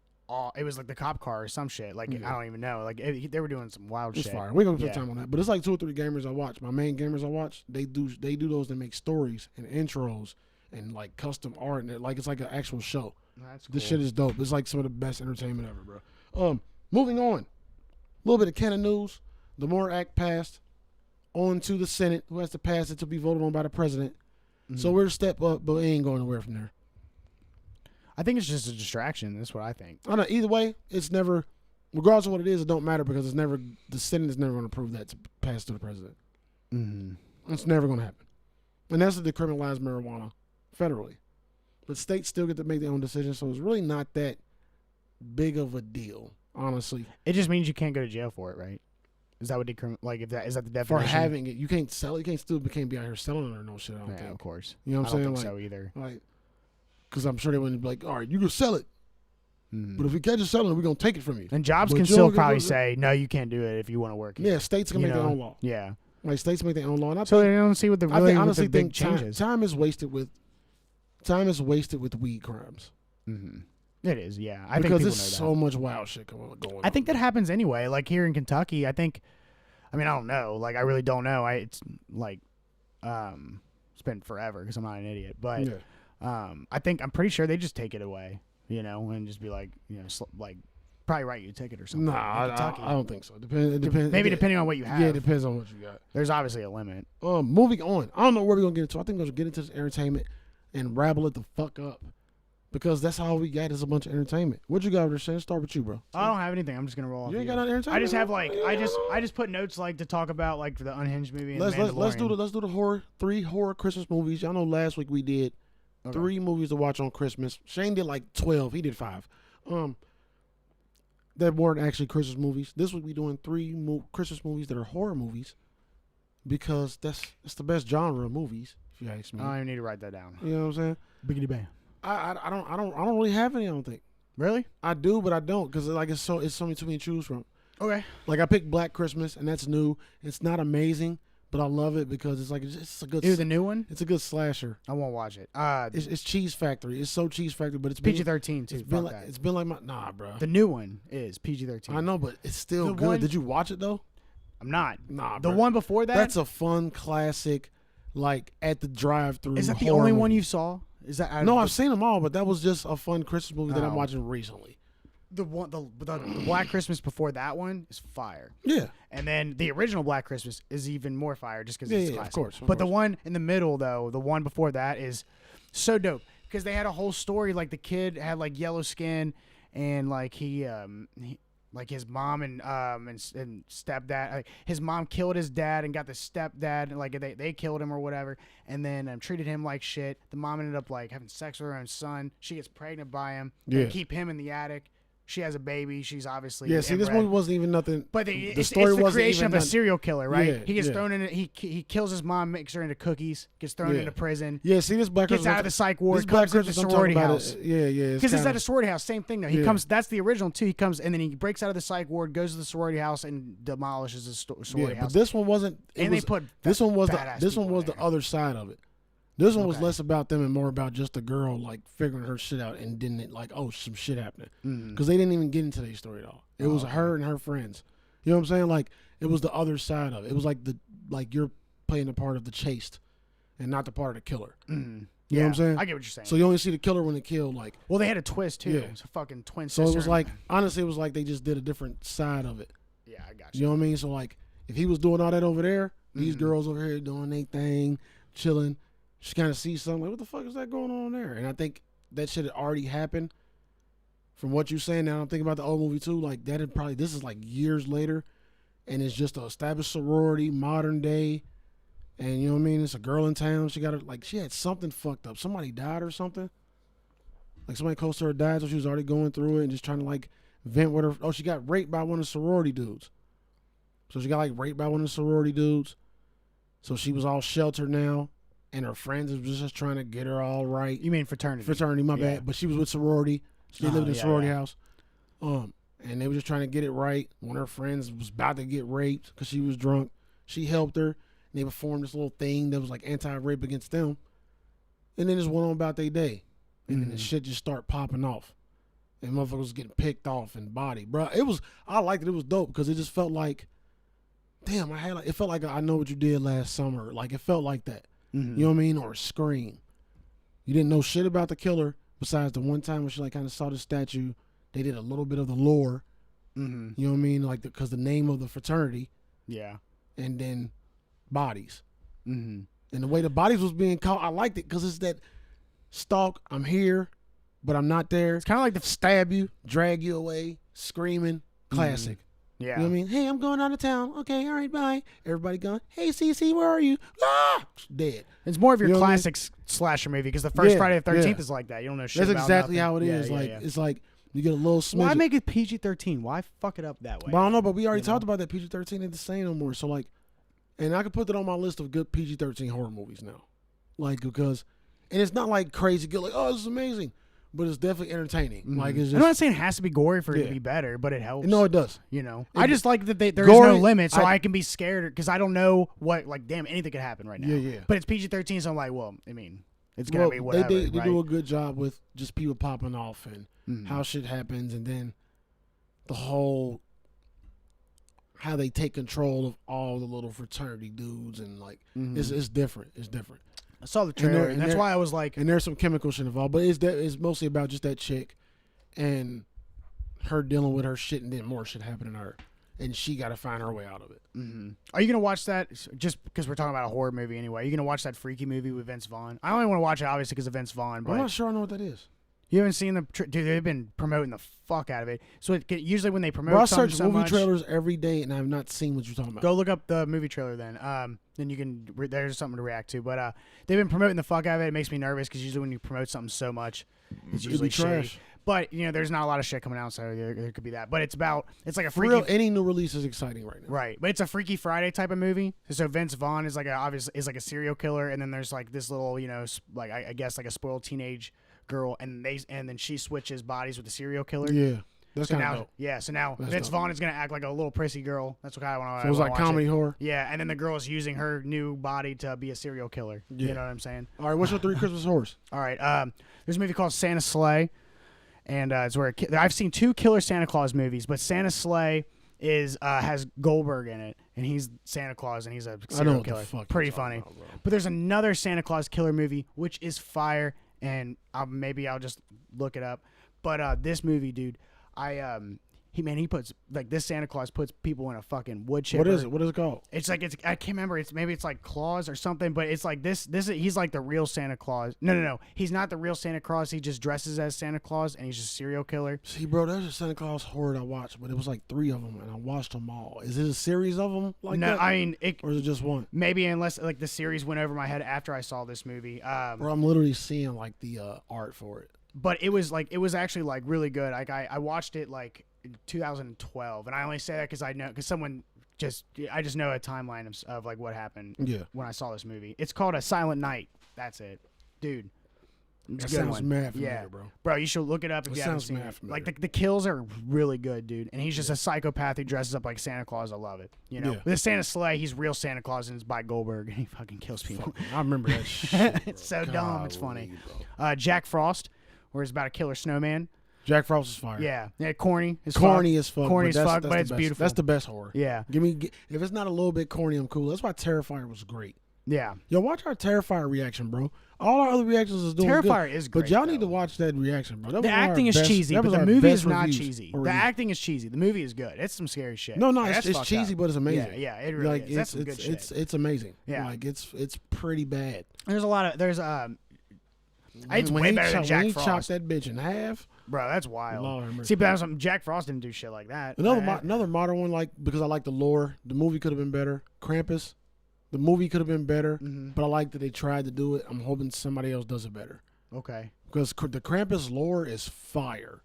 It was like the cop car or some shit. Like I don't even know. Like they were doing some wild It's shit. fire. We're gonna put Yeah. time on that. But it's like 2 or 3 gamers I watch. My main gamers I watch, they do those that make stories and intros and like custom art and like it's like an actual show. That's cool. This shit is dope. It's like some of the best entertainment ever, bro. Moving on. A little bit of canon news. The Moore Act passed on to the Senate, who has to pass it to be voted on by the president. Mm-hmm. So we're a step up, but it ain't going nowhere from there. I think it's just a distraction. That's what I think. I know. Either way, it's never, regardless of what it is, it don't matter because it's never, the Senate is never going to approve that to pass to the president. Mm-hmm. It's never going to happen. And that's to decriminalize marijuana federally. But states still get to make their own decisions, so it's really not that big of a deal, honestly. It just means you can't go to jail for it, right? Is that what like if that is that the For definition? having it, you can't sell it. You can't be out here selling it or no shit. I don't Yeah, think. of course. You know what I'm I saying? don't think Like, so either. like, because I'm sure they wouldn't be like, all right, you can sell it, Mhm. but if we catch you selling it, we're gonna take it from you. And jobs But can you still don't get probably rid- say no, you can't do it if you want to work here. Yeah, states can You make their know? own law. Yeah. Like states make their own law. And I So think, they don't see what the I really think, what honestly the big think changes. time is wasted with weed crimes Mm-hmm. It is, yeah. I because think people there's know so much wild shit going on. I think that happens anyway. Like here in Kentucky, I mean, I don't know. Like I really don't know. It's like, it's been forever because I'm not an idiot. But Yeah. I'm pretty sure they just take it away, and just be like, like probably write you a ticket or something. Nah, in Kentucky. I don't think so. It depends. Maybe depending on what you have. Yeah, it depends on what you got. There's obviously a limit. Moving on. I don't know where we're gonna get into. I think we're gonna get into this entertainment and rabble it the fuck up. Because that's all we got is a bunch of entertainment. What you got over there, Shane? Start with you, bro. I don't have anything. I'm just gonna roll off. You ain't you. got no entertainment. I just have bro? like I just put notes like to talk about like the Unhinged movie. And Let's do Mandalorian. the 3 horror Christmas movies. Y'all know last week we did 3 movies to watch on Christmas. Shane did like 12. He did 5. That weren't actually Christmas movies. This week we doing 3 Christmas movies that are horror movies because it's the best genre of movies. If you ask me, I don't even need to write that down. you know what I'm saying? Biggity bam. I don't really have any. I don't think Really? I do, but I don't because like it's so many to choose from. Okay. Like I picked Black Christmas, and that's new. It's not amazing, but I love it because it's like it's a good. Dude, the new one. It's a good slasher. I won't watch it. It's Cheese Factory. It's so Cheese Factory, but it's PG-13 too. It's been like my bro. The new one is PG-13. I know, but it's still good. One, Did you watch it though? I'm not. Nah, the bro. one before that. That's a fun classic, like at the drive-through. Is that the only one you saw? Is that? No, I've seen them all, but that was just a fun Christmas movie that I'm watching recently. The Black Christmas before that one is fire. Yeah. And then the original Black Christmas is even more fire just because it's classic. Of course. But the one in the middle though, the one before that is so dope because they had a whole story. Like the kid had like yellow skin, and like he like his mom and stepdad, like his mom killed his dad and got the stepdad, and like they killed him or whatever, and then treated him like shit. The mom ended up like having sex with her own son. She gets pregnant by him. They keep him in the attic. She has a baby. She's obviously See, this one wasn't even nothing. But the story it's the wasn't creation even of a serial killer, right? Yeah, he gets thrown in. He kills his mom, makes her into cookies, gets thrown into prison. Yeah, see this Black gets Christmas. out of the psych ward, This Black comes to the Christmas I'm sorority talking about house. Because it's at a sorority house. Same thing though. He Yeah. comes. That's the original too. He comes and then he breaks out of the psych ward, goes to the sorority house, and demolishes the sorority house. But this one wasn't. This one was the other side of it. This one was less about them and more about just the girl like figuring her shit out and didn't like some shit happening because they didn't even get into their story at all. It was her and her friends. You know what I'm saying? Like it was the other side of it. It was like you're playing the part of the chased and not the part of the killer. You know what I'm saying? I get what you're saying. So you only see the killer when they kill like. Well, they had a twist too. Yeah. It's a fucking twin So sister. it was like honestly, it was like they just did a different side of it. Yeah, I got you. You know what I mean? So like if he was doing all that over there, these girls over here doing their thing, chilling. She kind of sees something like, what the fuck is that going on there? And I think that shit had already happened. From what you're saying now, I'm thinking about the old movie too. Like that had probably, this is like years later, and it's just an established sorority, modern day, and you know what I mean. It's a girl in town. She got she had something fucked up. Somebody died or something. Like somebody close to her died, so she was already going through it and just trying to like vent with her. Oh, she got raped by one of the sorority dudes. So she got like raped by one of the sorority dudes. So she was all sheltered now. And her friends was just trying to get her all right. You mean fraternity? Fraternity, my bad. But she was with sorority. She lived in a sorority house. And they were just trying to get it right. One of her friends was about to get raped because she was drunk. She helped her. And they performed this little thing that was like anti-rape against them. And then just went on about their day. And then the shit just start popping off. And motherfuckers was getting picked off and body. Bro, I liked it. It was dope because it just felt like, damn, it felt like I Know What You Did Last Summer. Like it felt like that. You know what I mean? Or Scream. You didn't know shit about the killer besides the one time when she like kind of saw the statue. They did a little bit of the lore. You know what I mean? Like because the name of the fraternity. Yeah. And then bodies. And the way the bodies was being caught, I liked it because it's that stalk. I'm here, but I'm not there. It's kind of like the stab you, drag you away, screaming. Classic. Yeah. You know what I mean? Hey, I'm going out of town. Okay, all right, bye. Everybody going, hey, CC, where are you? Ah! Dead. It's more of your You know what I mean? classic slasher movie because the first Friday the 13th yeah. is like that. You don't know shit That's about exactly nothing. how it is. It's like you get a little smidge. Why make it PG-13? Why fuck it up that way? But I don't know, but we already talked about that. PG-13 ain't the same no more. So like, and I could put that on my list of good PG-13 horror movies now. Like because, and it's not like crazy good, like, oh, this is amazing. But it's definitely entertaining. Like it's just, I'm not saying it has to be gory for it to be better, but it helps. No, it does. You know, I just like that there is gory, no limit, so I can be scared because I don't know what. Like, damn, anything could happen right now. Yeah. But it's PG-13, so I'm like, well, I mean, it's gonna be whatever. They right? do a good job with just people popping off and how shit happens, and then the whole how they take control of all the little fraternity dudes, and like it's different. It's different. I saw the trailer, and that's why I was like, and there's some chemical shit involved, but it's mostly about just that chick and her dealing with her shit, and then more shit happening to her, and she got to find her way out of it. Are you gonna watch that? Just because we're talking about a horror movie anyway, are you gonna watch that freaky movie with Vince Vaughn? I only want to watch it obviously because of Vince Vaughn, but I'm not sure I know what that is. You haven't seen the dude? They've been promoting the fuck out of it. So usually when they promote, Bro, I something search so movie much, trailers every day, and I've not seen what you're talking about. go look up the movie trailer then. Then you can. There's something to react to. But they've been promoting the fuck out of it. It makes me nervous because usually when you promote something so much, it's usually trash. shitty. But you know, there's not a lot of shit coming out, so there could be that. But it's like a For freaky. real, any new release is exciting right now. Right, but it's a Freaky Friday type of movie. So Vince Vaughn is like a serial killer, and then there's like this little, you know, like I guess like a spoiled teenage girl, and then she switches bodies with the serial killer. Yeah. That's so kind of now, dope. yeah. So now That's Vince dope. Vaughn is gonna act like a little prissy girl. That's what I want to. So it was like comedy horror. Yeah, and then the girl is using her new body to be a serial killer. Yeah. You know what I'm saying? All right, what's your 3 Christmas horrors? All right. There's a movie called Santa Sleigh, and it's where I've seen 2 killer Santa Claus movies, but Santa Sleigh is has Goldberg in it, and he's Santa Claus, and he's a serial killer. Pretty funny. About, but there's another Santa Claus killer movie which is fire, and maybe I'll just look it up. But this movie, dude, he puts like this Santa Claus puts people in a fucking wood chipper. What is it? What is it called? It's like I can't remember. It's like Claus or something, but it's like he's like the real Santa Claus. No. He's not the real Santa Claus. He just dresses as Santa Claus and he's just a serial killer. See, bro, there's a Santa Claus horror I watched, but it was like 3 of them, and I watched them all. Is it a series of them like No, that? I mean or is it just one? maybe unless like the series went over my head after I saw this movie. Bro, I'm literally seeing like the art for it. But it was actually like really good. Like I watched it like in 2012, and I only say that because I just know a timeline of like what happened when I saw this movie. It's called A Silent Night. That's it, dude. It's That a good sounds one. mad familiar, bro. You should look it up if you haven't seen it. Like the kills are really good, dude. And he's just a psychopath who dresses up like Santa Claus. I love it. You know, the Santa Sleigh, he's real Santa Claus, and it's by Goldberg, and he fucking kills people. I remember that shit. It's so dumb. It's funny. Jack Frost, where it's about a killer snowman. Jack Frost is fire. Yeah, corny. Corny as fuck. Corny as fuck, but it's best. beautiful. That's the best horror. Yeah. If it's not a little bit corny, I'm cool. That's why Terrifier was great. Yeah. Yo, watch our Terrifier reaction, bro. All our other reactions is doing Terrifier good. is great. But y'all need to watch that reaction, bro. The acting is cheesy, but the movie is not cheesy. The acting is cheesy. The movie is good. It's some scary shit. No, Like, it's cheesy, but it's amazing. Yeah, it really is. That's some good shit. shit. It's amazing. Yeah. Like it's pretty bad. There's a lot of it's way better than Jack Frost. Chopped that bitch in half. Bro, that's wild. Lord, see, but Jack Frost didn't do shit like that. Another modern one, like because I like the lore. The movie could have been better. Krampus. The movie could have been better, but I like that they tried to do it. I'm hoping somebody else does it better. Okay. Because the Krampus lore is fire.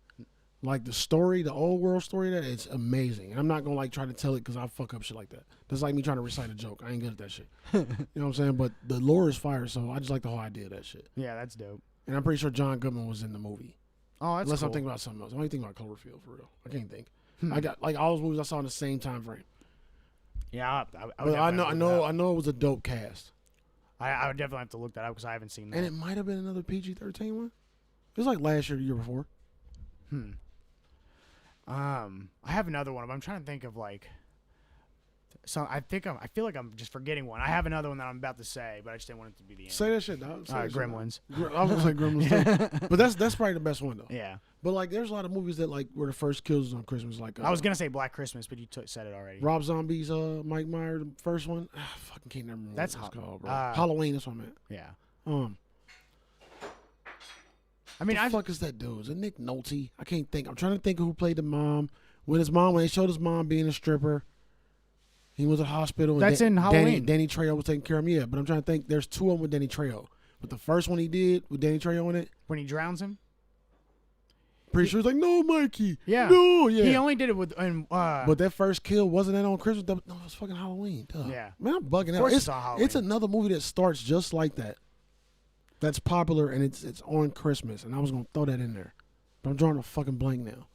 Like the story, the old world story, that it's amazing. And I'm not gonna like try to tell it because I fuck up shit like that. That's like me trying to recite a joke. I ain't good at that shit. You know what I'm saying? But the lore is fire, so I just like the whole idea of that shit. Yeah, that's dope. And I'm pretty sure John Goodman was in the movie. Oh, that's Unless cool. I'm thinking about something else. I'm only thinking about Cloverfield for real. I can't think. I got like all those movies I saw in the same time frame. Yeah, I know it was a dope cast. I would definitely have to look that up because I haven't seen that. And it might have been another PG-13 one. It was like last year, the year before. I have another one, but I'm trying to think of like. So I feel like I'm just forgetting one. I have another one that I'm about to say, but I just didn't want it to be the end. Say that shit, dog. Gremlins. I was gonna say Gremlins too. But that's probably the best one though. Yeah. But like, there's a lot of movies that like were the first kills on Christmas. Like I was gonna say Black Christmas, but you said it already. Rob Zombie's Mike Myers, the first one. Fucking can't remember. That's what it's called, bro. uh, Halloween. That's what I meant. Yeah. I mean, the fuck is that dude? Is it Nick Nolte? I can't think. I'm trying to think of who played the mom. When they showed his mom being a stripper, he was at the hospital. That's in Halloween. Danny Trejo was taking care of him. Yeah, but I'm trying to think. There's 2 of them with Danny Trejo. But the first one he did with Danny Trejo in it, when he drowns him. pretty sure he's like, no, Mikey. Yeah. No, yeah. He only did it with. But that first kill wasn't that on Christmas? No, it was fucking Halloween. Duh. Yeah. Man, I'm bugging out. It's on Halloween. It's another movie that starts just like that. That's popular and it's on Christmas, and I was gonna throw that in there, but I'm drawing a fucking blank now.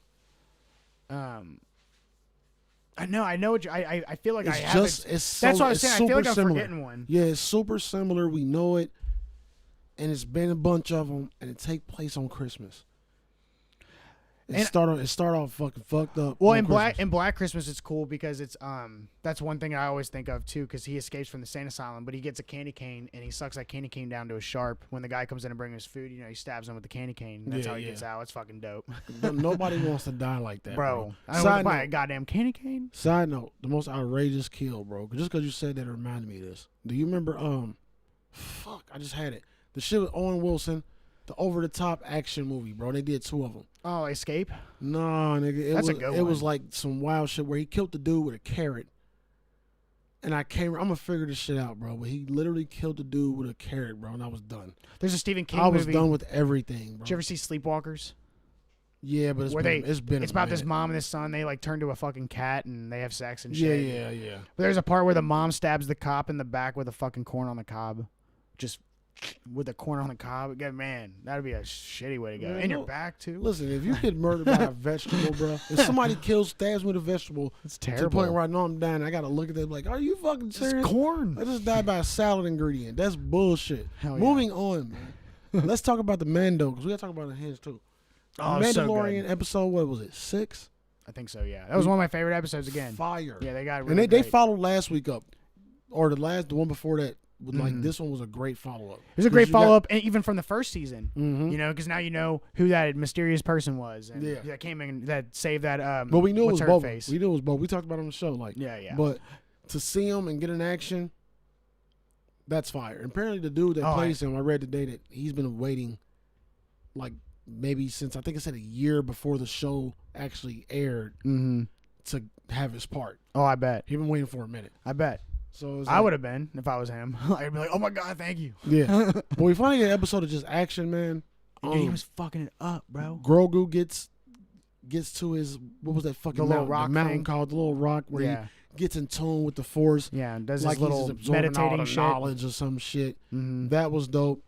I know what I feel like It's I have just it. it's so, That's what I was it's saying. I feel like I'm similar. forgetting one. Yeah, it's super similar. We know it, and it's been a bunch of them, and it take place on Christmas. It start off fucking fucked up. Well, in Black Christmas, it's cool because it's that's one thing I always think of too, because he escapes from the Santa Asylum, but he gets a candy cane and he sucks that candy cane down to a sharp. When the guy comes in and brings his food, he stabs him with the candy cane. That's how he gets out. It's fucking dope. Nobody wants to die like that, bro. I don't want to buy a goddamn candy cane. Side note: the most outrageous kill, bro. Just because you said that, it reminded me of this. Do you remember? Fuck, I just had it. The shit with Owen Wilson. The over-the-top action movie, bro. They did 2 of them. Oh, Escape? No, nigga. That's a good one. It was like some wild shit where he killed the dude with a carrot. And I'm going to figure this shit out, bro. But he literally killed the dude with a carrot, bro, and I was done. There's a Stephen King movie. I was movie. done with everything, bro. Did you ever see Sleepwalkers? Yeah, but it's about this mom and this son. They like turn to a fucking cat and they have sex and shit. Yeah. But there's a part where the mom stabs the cop in the back with a fucking corn on the cob. Just with the corner on the cob. Man, that'd be a shitty way to go. Man, In your look, back too. Listen, if you get murdered by a vegetable, bro, if somebody stabs me with a vegetable, It's to the terrible. point where I know I'm dying, I gotta look at them like, are you fucking serious? It's corn. I just died by a salad ingredient. That's bullshit. Hell yeah. Moving on, man. Let's talk about the Mando, because we gotta talk about the hands too. Oh, so Mandalorian good. episode, what was it, 6? I think so. Yeah, that was one of my favorite episodes again. Fire. Yeah, they got it And really they great. followed last week up, or the one before that. Like this one was a great follow up. It was a great follow up, and even from the first season. Mm-hmm. You know, because now you know who that mysterious person was, and Yeah. that came in that saved that. But we knew it was what's her Boba. face? We knew it was Boba. We talked about it on the show, like Yeah. But to see him and get in action, that's fire. And apparently, the dude that plays him, I read today that he's been waiting, like maybe since I think it said a year before the show actually aired to have his part. Oh, I bet. He's been waiting for a minute. I bet. So I would have been if I was him. I'd be like, "Oh my god, thank you." Yeah. But we finally get an episode of just action, man. Dude, he was fucking it up, bro. Grogu gets to his, what was that fucking The little mountain? rock the mountain thing? called the little rock where Yeah. he gets in tune with the Force. Yeah, and does Like his little he's absorbing all meditating the shit. knowledge or some shit. Mhm. That was dope.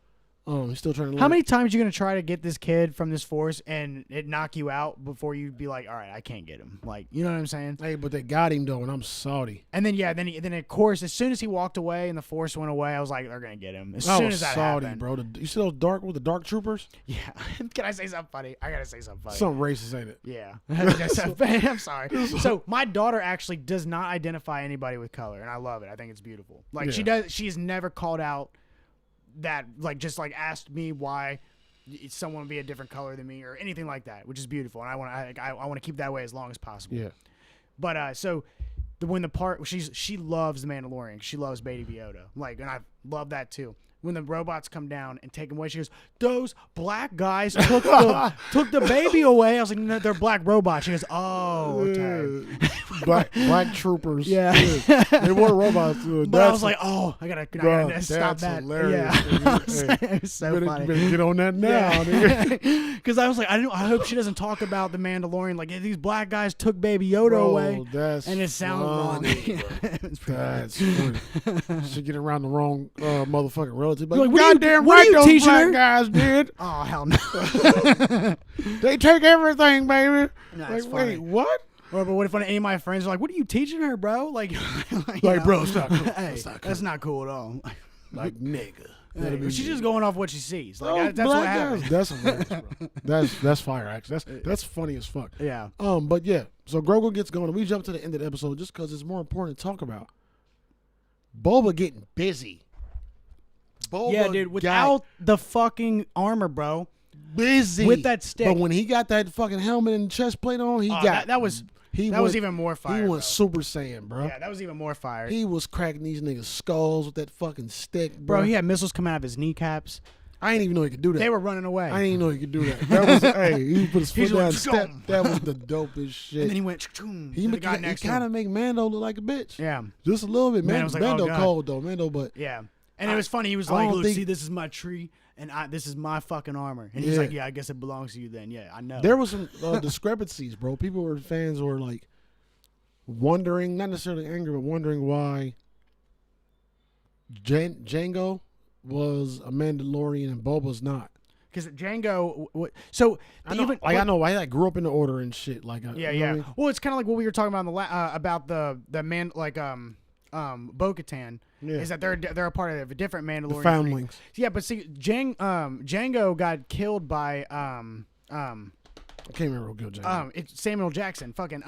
He's still trying to learn. How many times you gonna try to get this kid from this force and it knock you out before you be like, all right, I can't get him. Like, you know what I'm saying? Hey, but they got him though, and I'm salty. And then then of course, as soon as he walked away and the force went away, I was like, they're gonna get him. As I soon was as that salty, happened, bro. You see those dark troopers? Yeah. Can I say something funny? I gotta say something funny. Something racist, ain't it? Yeah. I'm sorry. So my daughter actually does not identify anybody with color, and I love it. I think it's beautiful. Like she's never called out that, like, just like asked me why someone would be a different color than me or anything like that, which is beautiful. And I want to keep that way as long as possible. Yeah. But so when the part she loves the Mandalorian, she loves Baby Yoda, like, and I love that too. When the robots come down and take him away, she goes, "Those black guys took the baby away." I was like, "No, they're black robots." She goes, "Oh, okay." Black troopers. Yeah. They were robots. But I was like, "Oh, I gotta stop that." Hilarious. Yeah, it was so better, funny. better get on that now. Because I was like, I hope she doesn't talk about the Mandalorian. Like, these black guys took Baby Yoda away, That's and it sounded wrong. funny, That's funny. She get around the wrong motherfucking relative. Like, Like, what are you- goddamn what are right you those teaching black her? guys did. Oh, hell no. They take everything, baby. Nah, Like, it's wait, funny. what? Or, but what if any of my friends are like, "What are you teaching her, bro?" Like, Like, bro, it's not cool. Hey, It's not cool. that's not cool at all. Like, nigga. Hey, she's just going off what she sees. Like, Oh, that's black what happens. guys. That's hilarious, bro. That's fire, actually. That's funny as fuck. Yeah. But yeah, so Grogu gets going. We jump to the end of the episode just because it's more important to talk about. Boba getting busy. Boba Yeah, dude. Without the fucking armor, bro. busy with that stick. But when he got that fucking helmet and chest plate on, he got that was even more fire. He bro. went Super Saiyan, bro. Yeah, that was even more fire. He was cracking these niggas' skulls with that fucking stick, bro. Bro, he had missiles coming out of his kneecaps. I didn't even know he could do that. They were running away. I didn't even know he could do that. That was hey, he put his foot He's down like, and step. "Zoom." That was the dopest shit. and then he went to the guy next to kind of him. make Mando look like a bitch. Yeah. Just a little bit. Man, I was like, oh, Mando God. cold though. Mando, but Yeah. And it was funny. He was I like, don't "Look, think- see, this is my tree, and this is my fucking armor." And he's Yeah. like, "Yeah, I guess it belongs to you then." Yeah, I know. there was some discrepancies, bro. Fans were like wondering, not necessarily angry, but wondering why Django was a Mandalorian and Boba's not. Because Django, so I know, even I know why I grew up in the Order and shit. Like, Yeah, you know yeah. what I mean? Well, it's kind of like what we were talking about about the man, like Bo-Katan. Yeah. Is that they're a part of a different Mandalorian. The foundlings. Yeah, but see, Django got killed by I can't remember what killed Django. it's Samuel Jackson. Fucking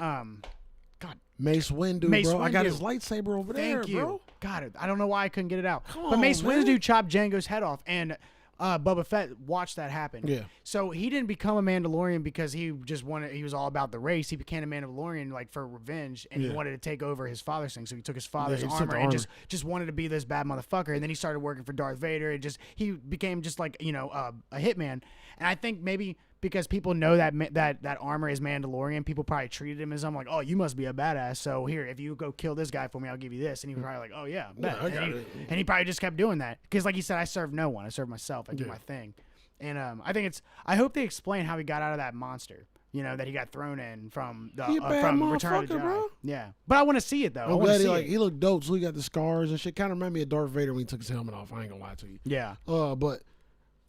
Mace Windu, Mace bro. I got Windu. his lightsaber over there, Thank you. bro. God, I don't know why I couldn't get it out. Come But Mace on, man. Windu chopped Django's head off, and Boba Fett watched that happen. Yeah. So he didn't become a Mandalorian because he was all about the race. He became a Mandalorian like for revenge, and he Yeah. wanted to take over his father's thing. So he took his father's he took armor the and armor. just wanted to be this bad motherfucker. And then he started working for Darth Vader. And he became just like a hitman. And I think maybe because people know that armor is Mandalorian, people probably treated him as I'm like, oh, you must be a badass. So here, if you go kill this guy for me, I'll give you this. And he was probably like, oh yeah, bet. I got it. And he probably just kept doing that because, like he said, I serve no one. I serve myself. I do Yeah. my thing. And I hope they explain how he got out of that monster You know, that he got thrown in from the He a bad from Return of the motherfucker, Jedi. bro. Yeah, but I want to see it though. I I'm want to glad see it. he looked dope. So he got the scars and shit. Kind of reminded me of Darth Vader when he took his helmet off. I ain't gonna lie to you. Yeah. But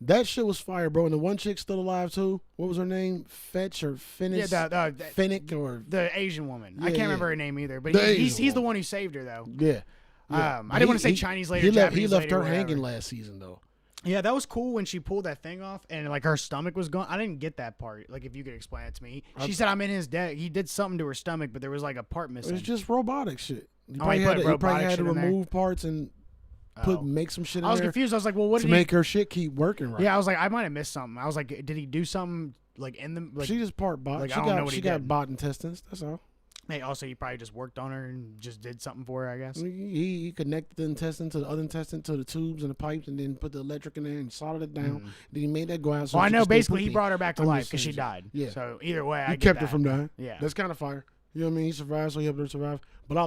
that shit was fire, bro. And the one chick still alive too. What was her name? Fetch or Finnish? Yeah, Finnick or the Asian woman. I Yeah, can't remember yeah. her name either. But The he's Asian the woman. one who saved her though. yeah. I didn't want to say Chinese lady. He left Japanese lady, her or whatever. hanging last season though. Yeah, that was cool when she pulled that thing off and like her stomach was gone. I didn't get that part. Like if you could explain it to me. She said I'm in his deck. He did something to her stomach, but there was like a part missing. It's just robotic shit. He he probably put had robotic to shit in there? remove parts and make some shit in I was there confused. I was like, well, what to did make her shit keep working right. Yeah, I was like, I might have missed something. I was like, did he do something like in the like? She just part bot. like, she I don't know got what she he got did. bot intestines. That's all. Hey, also, he probably just worked on her and just did something for her, I guess. He connected the intestine to the other intestine to the tubes and the pipes, and then put the electric in there and soldered it down. Then he made that go out. So Well, I she know just stayed basically he poopy. brought her back to I'm life just because she saying, died. yeah. So either way, I He get kept her that. from dying. Yeah. That's kind of fire. You know what I mean? He survived, so he helped her survive. But I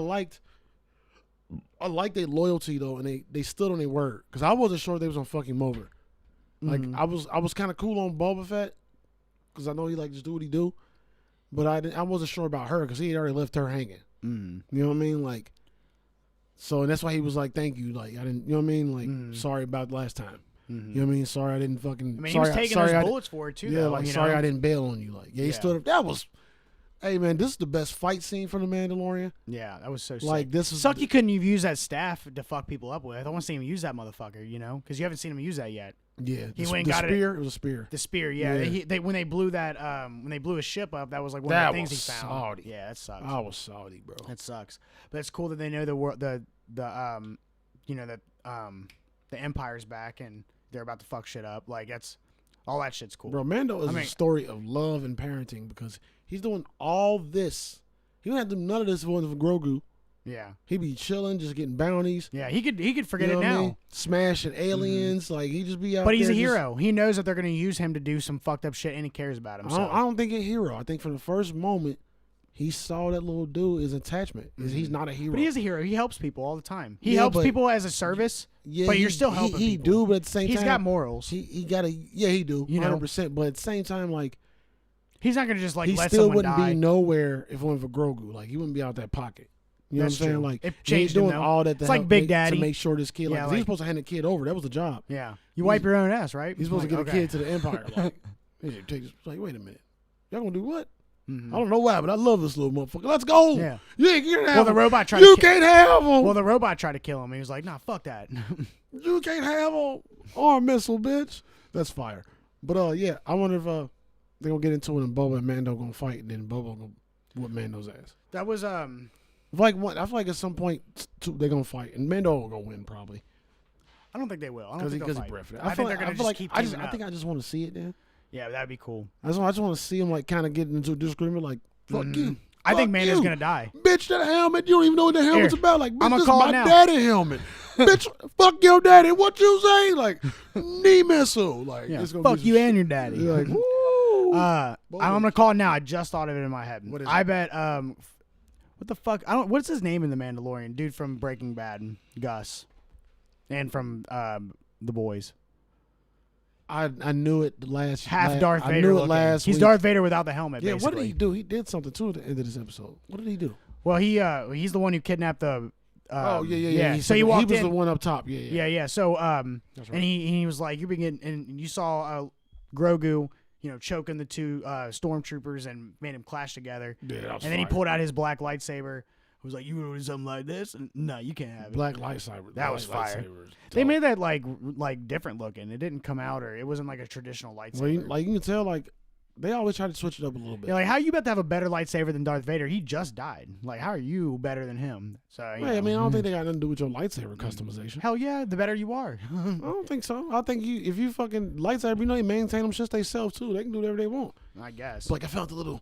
liked their loyalty though, and they stood on their word. Because I wasn't sure they was on fucking over. Like I was kind of cool on Boba Fett because I know he like just do what he do. But I wasn't sure about her because he had already left her hanging. You know what I mean? Like, so and that's why he was like, "Thank you." Like, I didn't, you know what I mean? Like, sorry about last time. You know what I mean? Sorry, I didn't fucking. I mean, sorry, he was taking sorry, those bullets for her too. Yeah, though, like you sorry know? I didn't bail on you. Like, yeah, he Yeah. stood up. That was. Hey man, this is the best fight scene from the Mandalorian. Yeah, that was so sick. Like this is Suck you couldn't have used that staff to fuck people up with. I want to see him use that motherfucker, you know, because you haven't seen him use that yet. Yeah, He the, went and the got it. spear. It was a spear. The spear, yeah. Yeah. When they blew that, when they blew his ship up, that was like one That of the things he was found. salty. Yeah, that sucks. I was salty, bro. That sucks. But it's cool that they know the you know that the Empire's back and they're about to fuck shit up. Like that's all that shit's cool. Bro, Mando is a story of love and parenting because he's doing all this. He don't have to do none of this if it wasn't for Grogu. Yeah. He'd be chilling, just getting bounties. Yeah, he could forget You know it what I now. mean? Smashing aliens. Like he just be out. But he's a there hero. He knows that they're gonna use him to do some fucked up shit, and he cares about him. I don't think he's a hero. I think from the first moment he saw that little dude, his attachment is he's not a hero. But he is a hero. He helps people all the time. He Yeah, helps but- people as a service. Yeah, but you're still helping He people. do, but at the same He's time, got morals. He got he do, You know? 100%. But at the same time, like He's not gonna just like he let still someone wouldn't die. be nowhere if it wasn't for Grogu. Like he wouldn't be out that pocket. You know That's what I'm saying? true. Like It he changed ain't him, doing though. all that. To It's like help Big make, Daddy. to make sure this kid. Yeah, Like, 'cause like- he's supposed to hand the kid over. That was the job. Yeah, you wipe your own ass, right? He's supposed to get Like, a okay. kid to the Empire. Like, hey, take this. Like, wait a minute, y'all gonna do what? Mhm. I don't know why, but I love this little motherfucker. Let's go. Yeah. You can't have Well, the him. robot tried You to kill. can't have him. Well, the robot tried to kill him. He was like, "Nah, fuck that." You can't have a arm missile, bitch. That's fire. But yeah, I wonder if they're gonna get into it and Boba and Mando gonna fight, and then Boba gonna whoop Mando's ass. That was I feel like at some point they're gonna fight, and Mando will gonna win probably I don't think they will. I don't because think he's they'll fight. breath. I think they're gonna just keep teaming I up. think I just want to see it. Then Yeah, that'd be cool. I just want to see him like kind of getting into a disagreement, like fuck you. I think Fuck Mando's you. gonna die. Bitch, that helmet, you don't even know what the helmet's Here, about. Like, bitch, I'ma this is call it my now. daddy helmet. Bitch, fuck your daddy. What you say? Like, knee missile. Like, Yeah, it's gonna fuck be you some and your shit. daddy. You're like, woo. I'm gonna call it now. I just thought of it in my head. What is I it? bet. What the fuck? What's his name in the Mandalorian? Dude from Breaking Bad, Gus, and from The Boys. I knew it last. Half Darth Vader. I knew it looking. last. He's week. Darth Vader without the helmet. Yeah, basically. what did he do? He did something too at the end of this episode. What did he do? Well, he's the one who kidnapped the. Yeah. So he walked was in. the one up top. Yeah. Yeah. So That's right. and he was like, and you saw Grogu, choking the two stormtroopers and made them clash together. Yeah, that was And then he fire. pulled out his black lightsaber. Was like, you want something like this? And, no, you can't have it. Black lightsaber. That was Black fire. lightsaber is They dope. made that like different looking. It didn't come out, or it wasn't like a traditional lightsaber. Well, you can tell, like, they always try to switch it up a little bit. You're like, how are you about to have a better lightsaber than Darth Vader? He just died. Like, how are you better than him? So, Hey, I mean, I don't think they got nothing to do with your lightsaber customization. hell yeah, the better you are. I don't think so. I think if you fucking lightsaber, they maintain them shit themselves too. They can do whatever they want. I guess. It's like I found the little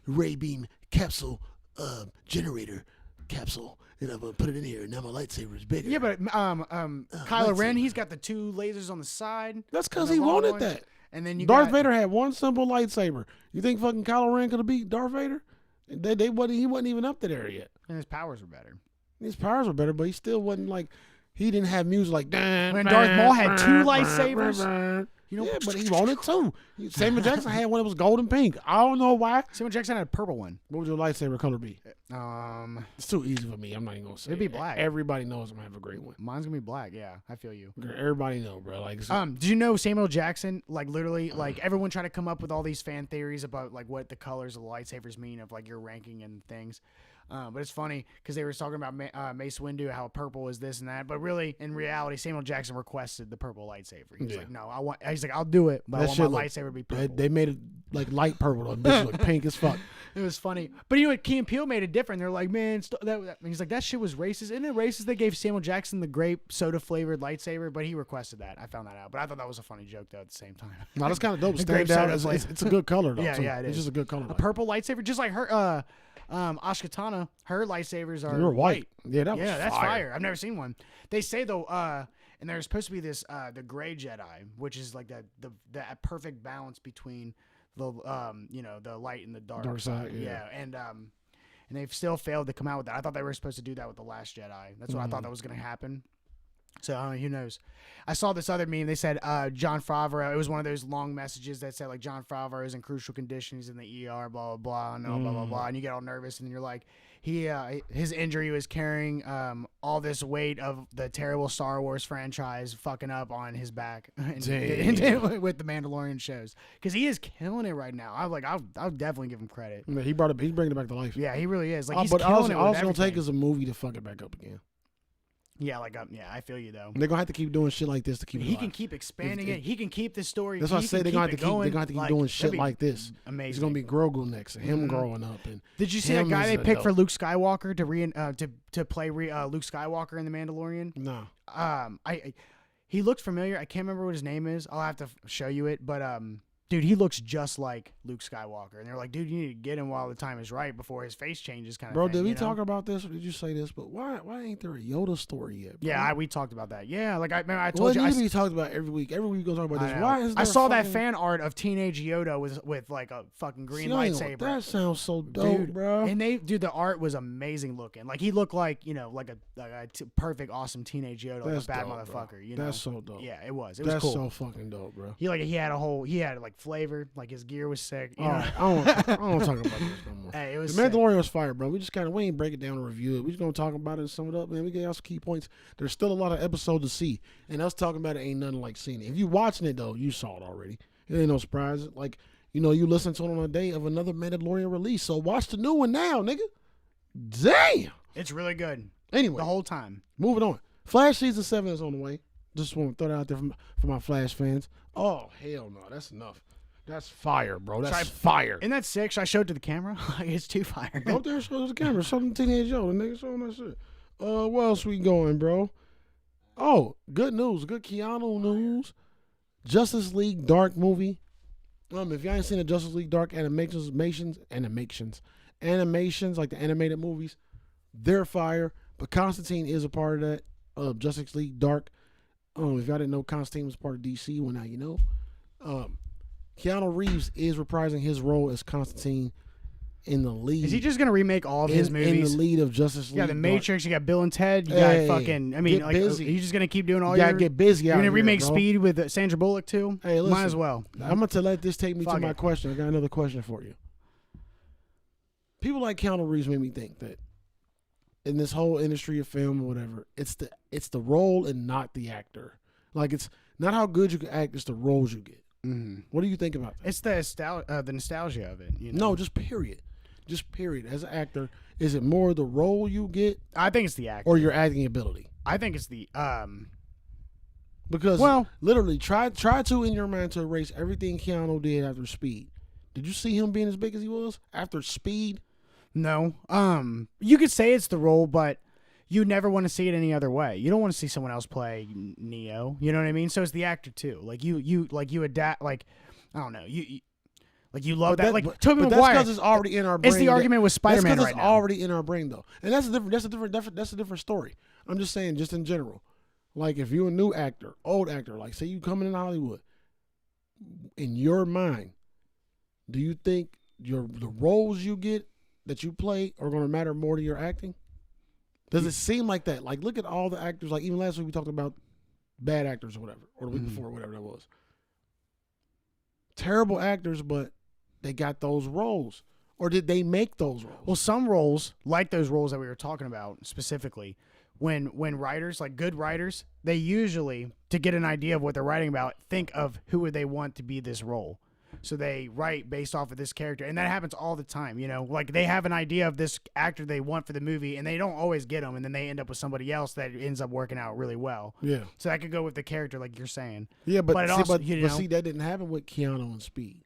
ray beam capsule generator capsule, and I'm gonna put it in here, and now my lightsaber is bigger. Yeah, but Kylo Ren, he's got the two lasers on the side. That's because and he the long wanted ones. that. And then you Darth got, Vader had one simple lightsaber. You think fucking Kylo Ren could have beat Darth Vader? He wasn't even up to there yet. and his powers were better. His powers were better, but he still wasn't like. He didn't have music like. When Darth Maul had two lightsabers. You know, yeah, but he wanted too. Samuel Jackson had one that was gold and pink. I don't know why. Samuel Jackson had a purple one. What would your lightsaber color be? It's It's too easy for me. I'm not even gonna say. It'd be black. Everybody knows I'm gonna have a great one. Mine's gonna be black. Yeah, I feel you. Everybody know, bro. Like, Did you know Samuel Jackson, like literally, like everyone tried to come up with all these fan theories about like what the colors of the lightsabers mean of like your ranking and things. But it's funny because they were talking about Mace Windu, how purple is this and that. But really, in reality, Samuel Jackson requested the purple lightsaber. He's like, no, I want. He's like, I'll do it, but I want my lightsaber to be purple. They made it like light purple, though. Bitch look pink as fuck. It was funny, but you know what? Key and Peele made it different. They're like, man, he's like, that shit was racist. Isn't it racist? They gave Samuel Jackson the grape soda flavored lightsaber, but he requested that. I found that out, but I thought that was a funny joke though. At the same time, No, that's kind of dope. The Stand grape out. soda It's a good color though. Yeah, too. yeah, it It's is. just a good color. a purple lightsaber, just like her. Ashkatana, her lightsabers are You're white. Yeah, that's fire. I've never seen one. They say though, and there's supposed to be this the gray Jedi, which is like that perfect balance between the the light and the dark side. Yeah. and they've still failed to come out with that. I thought they were supposed to do that with the Last Jedi. That's what I thought that was going to happen. So I don't know, who knows? I saw this other meme. They said John Favreau. It was one of those long messages that said like John Favreau is in crucial condition. He's in the ER. Blah blah blah. And blah blah blah. And you get all nervous, and you're like, his injury was carrying all this weight of the terrible Star Wars franchise fucking up on his back with the Mandalorian shows because he is killing it right now. I'll definitely give him credit. Yeah, he's bringing it back to life. Yeah, he really is. Like he's but killing it. All With it's gonna take everything. is a movie to fuck it back up again. Yeah, I feel you though. They're gonna have to keep doing shit like this to keep it He alive. can keep expanding it. He can keep the story. That's why I say they're gonna have to keep doing shit like this. Amazing. It's gonna be Grogu next, and him growing up. And did you see that guy they picked for Luke Skywalker to play Luke Skywalker in The Mandalorian? No. He looked familiar. I can't remember what his name is. I'll have to show you it. But dude, he looks just like Luke Skywalker. And they're like, dude, you need to get him while the time is right before his face changes kind of Bro, thing. did we talk about this or did you say this? But why ain't there a Yoda story yet, bro? Yeah, we talked about that. Yeah, like I told you. It needs to be talked about every week. Every week we go talk about this. Why is there I saw that fan art of teenage Yoda with like a fucking green lightsaber. That sounds so dope, dude, bro. And the art was amazing looking. Like he looked like perfect, awesome teenage Yoda, like a bad dope, motherfucker. Bro. You know, That's so dope. Yeah, it was. That's cool. so fucking dope, bro. He had like flavor. Like his gear was sick. You know? Right, I don't talk about this no more. Hey, it was The sick. Mandalorian was fire, bro. We ain't break it down and review it. We just gonna talk about it and sum it up, man. We get y'all some key points. There's still a lot of episodes to see, and us talking about it ain't nothing like seeing it. If you watching it though, you saw it already. It ain't no surprise. Like you listen to it on a day of another Mandalorian release. So watch the new one now, nigga. Damn, It's really good. Anyway, The whole time. moving on. Flash season 7 is on the way. Just want to throw that out there for my Flash fans. Oh hell no, that's enough. That's fire, bro. That's fire. Isn't that sick? Should I show it to the camera? It's too fire. Go up there and show the camera. Show them teenage Yoda, nigga. Show them that shit. What else we going, bro? Oh, good news. Good Keanu news. Justice League Dark movie. If y'all ain't seen the Justice League Dark animations like the animated movies, they're fire. But Constantine is a part of that. Justice League Dark. If y'all didn't know, Constantine was part of DC. Well, now you know. Keanu Reeves is reprising his role as Constantine in the lead. Is he just gonna remake all of his movies? In the lead of Justice League. You got The Matrix, you got Bill and Ted, you Hey, got fucking. I mean, get like, busy. are you just gonna keep doing all You your? gotta get busy. You're out gonna here, remake bro. Speed with Sandra Bullock too. Hey, listen, might as well. I'm gonna let this take me to Fuck my it. question. I got another question for you. People like Keanu Reeves made me think that in this whole industry of film or whatever, it's the role and not the actor. Like it's not how good you can act; it's the roles you get. Mm-hmm. What do you think about that? It's the nostalgia of it. You know? No, just period. As an actor, is it more the role you get I think it's the actor. or your acting ability? I think it's the Because Well- literally, try to in your mind to erase everything Keanu did after Speed. Did you see him being as big as he was after Speed? No. You could say it's the role, but you never want to see it any other way. You don't want to see someone else play Neo. You know what I mean? So it's the actor too. Like you adapt. Like I don't know. You love that. Like Tobey But Maguire. that's because it's already in our brain. It's the argument with Spider-Man That's because right it's now. already in our brain though, and that's a different story. I'm just saying, just in general. Like if you're a new actor, old actor, like say you coming in Hollywood, in your mind, do you think the roles you get that you play are going to matter more to your acting? Does it seem like that? Like, look at all the actors. Like, even last week we talked about bad actors or whatever, or the week before, whatever that was. terrible actors, but they got those roles. Or did they make those roles? Well, some roles, like those roles that we were talking about specifically, when writers, like good writers, they usually, to get an idea of what they're writing about, think of who would they want to be this role. So they write based off of this character, and that happens all the time. Like they have an idea of this actor they want for the movie, and they don't always get them, and then they end up with somebody else that ends up working out really well. Yeah. So that could go with the character, like you're saying. Yeah, but that didn't happen with Keanu and Speed.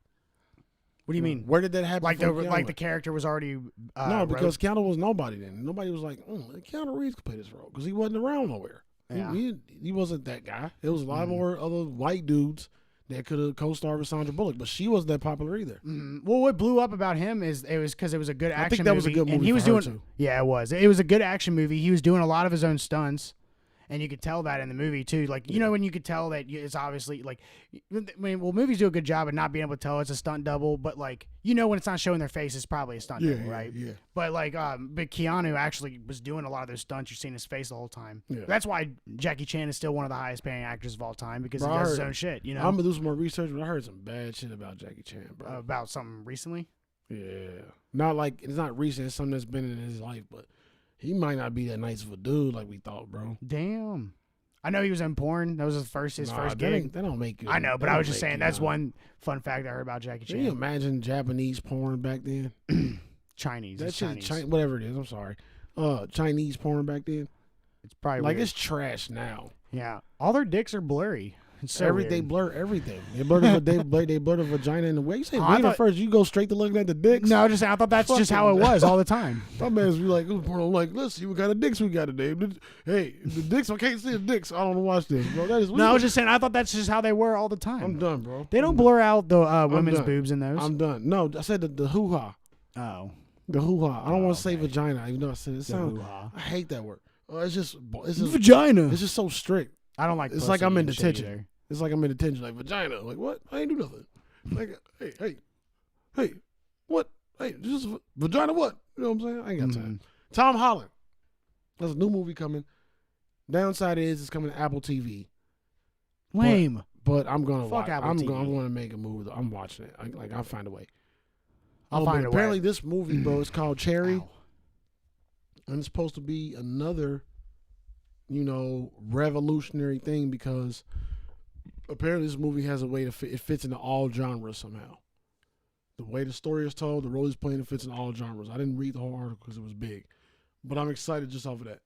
What do you mean? Where did that happen? Like the character was already no, because Keanu was nobody then. Nobody was like, Keanu Reeves could play this role because he wasn't around nowhere. Yeah. He wasn't that guy. There was a lot more other white dudes that could have co-starred with Sandra Bullock, but she wasn't that popular either. Well, what blew up about him is because it was a good action movie. I think that was a good movie. And he was doing, too. Yeah, it was. It was a good action movie. He was doing a lot of his own stunts, and you could tell that in the movie too. Like when you could tell that it's obviously like, movies do a good job of not being able to tell it's a stunt double, but like when it's not showing their face, it's probably a stunt double, right? Yeah. But but Keanu actually was doing a lot of those stunts. You're seeing his face the whole time. Yeah. That's why Jackie Chan is still one of the highest paying actors of all time because he does his own shit. I'm gonna do some more research, but I heard some bad shit about Jackie Chan, bro. About something recently. Yeah, not like it's not recent. It's something that's been in his life, but he might not be that nice of a dude like we thought, bro. Damn. I know he was in porn. That was his first gig. That don't make it. I know, but I was just saying that's one fun fact I heard about Jackie Chan. Can you imagine Japanese porn back then? Chinese. That's Chinese. Whatever it is. I'm sorry. Chinese porn back then. It's probably like weird. It's trash now. Yeah, all their dicks are blurry. It's so They blur everything. They blur the vagina in the way. You say first, you go straight to looking at the dicks. No, I thought that's just how it was all the time. My man's be like, let's see what kind of dicks we got today. Hey, the dicks, I can't see the dicks. I don't want to watch this, bro. No, I was just saying, I thought that's just how they were all the time. I'm done, bro. They don't blur out the women's boobs in those. I'm done. No, I said the hoo-ha. Oh. The hoo-ha. I don't want to say vagina, even though I said it sounds. Hoo-ha. I hate that word. It's just vagina. It's just so strict. I don't like. It's like I'm in detention. It's like I'm in detention. Like vagina. Like what? I ain't do nothing. Like hey, what? Hey, just vagina. What? You know what I'm saying? I ain't got time. Tom Holland. There's a new movie coming. Downside is it's coming to Apple TV. Lame. But I'm gonna watch. I'm gonna make a movie. I'll find a way. I'll find a way. Apparently, this movie, bro, it's called Cherry, and it's supposed to be another, revolutionary thing because apparently this movie has a way to fit. It fits into all genres somehow. The way the story is told, the role he's playing, it fits in all genres. I didn't read the whole article because it was big, but I'm excited just off of that.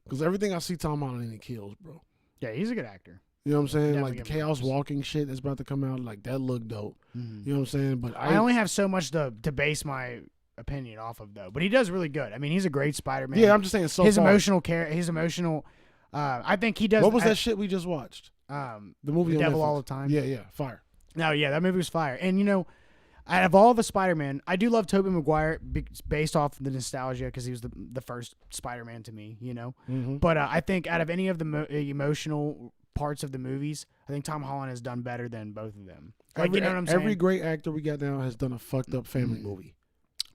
Because everything I see Tom Holland in, it kills, bro. Yeah, he's a good actor. You know what I'm saying? Like the Chaos Walking shit that's about to come out, like that looked dope. You know what I'm saying? But I only have so much to base my opinion off of though. But he does really good. I mean, he's a great Spider-Man. Yeah, I'm just saying. His emotional. I think he does. What was that shit we just watched? The movie The on Devil Netflix. All the Time. Yeah, fire. No, yeah, that movie was fire. And out of all the Spider-Man, I do love Tobey Maguire based off the nostalgia because he was the first Spider-Man to me. But I think out of any of the emotional parts of the movies, I think Tom Holland has done better than both of them. Like, you know what I'm saying? Every great actor we got now has done a fucked up family movie.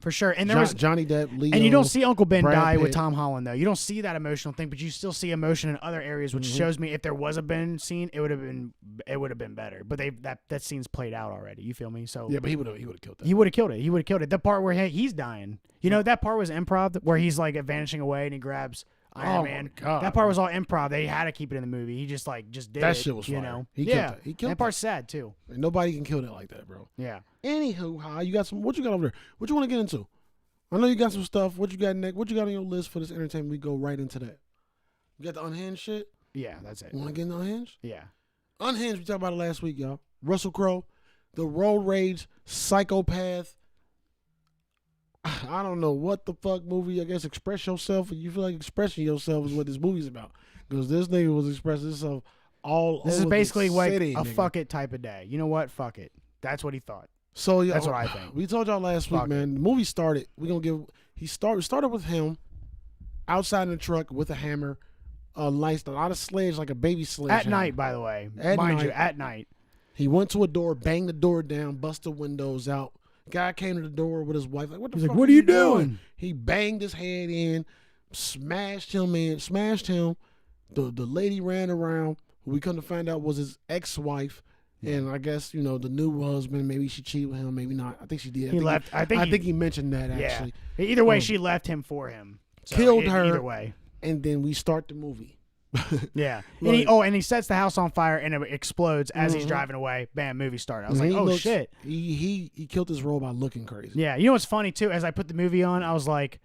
For sure. And there was Johnny Depp, Leo, and you don't see Uncle Ben Brad die Pitt. with Tom Holland though. You don't see that emotional thing, but you still see emotion in other areas, which shows me if there was a Ben scene, it would have been better. But that scene's played out already. You feel me? So yeah, but he would have killed that. He would have killed it. He would have killed it. The part where he's dying. That part was improv, where he's like vanishing away and he grabs Iron Man. God, that part was all improv. They had to keep it in the movie. He just did that it. Shit was fire. He killed that part's sad too. And nobody can kill that like that, bro. Yeah. Anywho, you got some? What you got over there? What you want to get into? I know you got some stuff. What you got next? What you got on your list for this entertainment? We go right into that. You got the Unhinged shit? Yeah, that's it. You want to get into Unhinged? Yeah. Unhinged, we talked about it last week, y'all. Russell Crowe, the road rage psychopath. I don't know what the fuck movie. I guess express yourself. You feel like expressing yourself is what this movie's about. Because this nigga was expressing himself all over. This is basically like city, a nigga. fuck it type of day. You know what? Fuck it. That's what he thought. So yeah, that's what I think. We told y'all last week, man. The movie started. We gonna give. Started with him outside in the truck with a hammer, a lot of sledge, like a baby sledge. At night, by the way, mind you, at night. He went to a door, banged the door down, busted the windows out. Guy came to the door with his wife. Like, what the fuck? What are you doing? He banged his head in, smashed him. The lady ran around. Who we come to find out was his ex-wife. And I guess, you know, the new husband, maybe she cheated with him, maybe not. I think she did. He left. I think he mentioned that, actually. Yeah. Either way, she left him for him. So killed her. Either way. And then we start the movie. Yeah. Like, and he sets the house on fire and it explodes as he's driving away. Bam, movie started. I was like, oh, shit. He killed his role by looking crazy. Yeah. You know what's funny, too? As I put the movie on, I was like,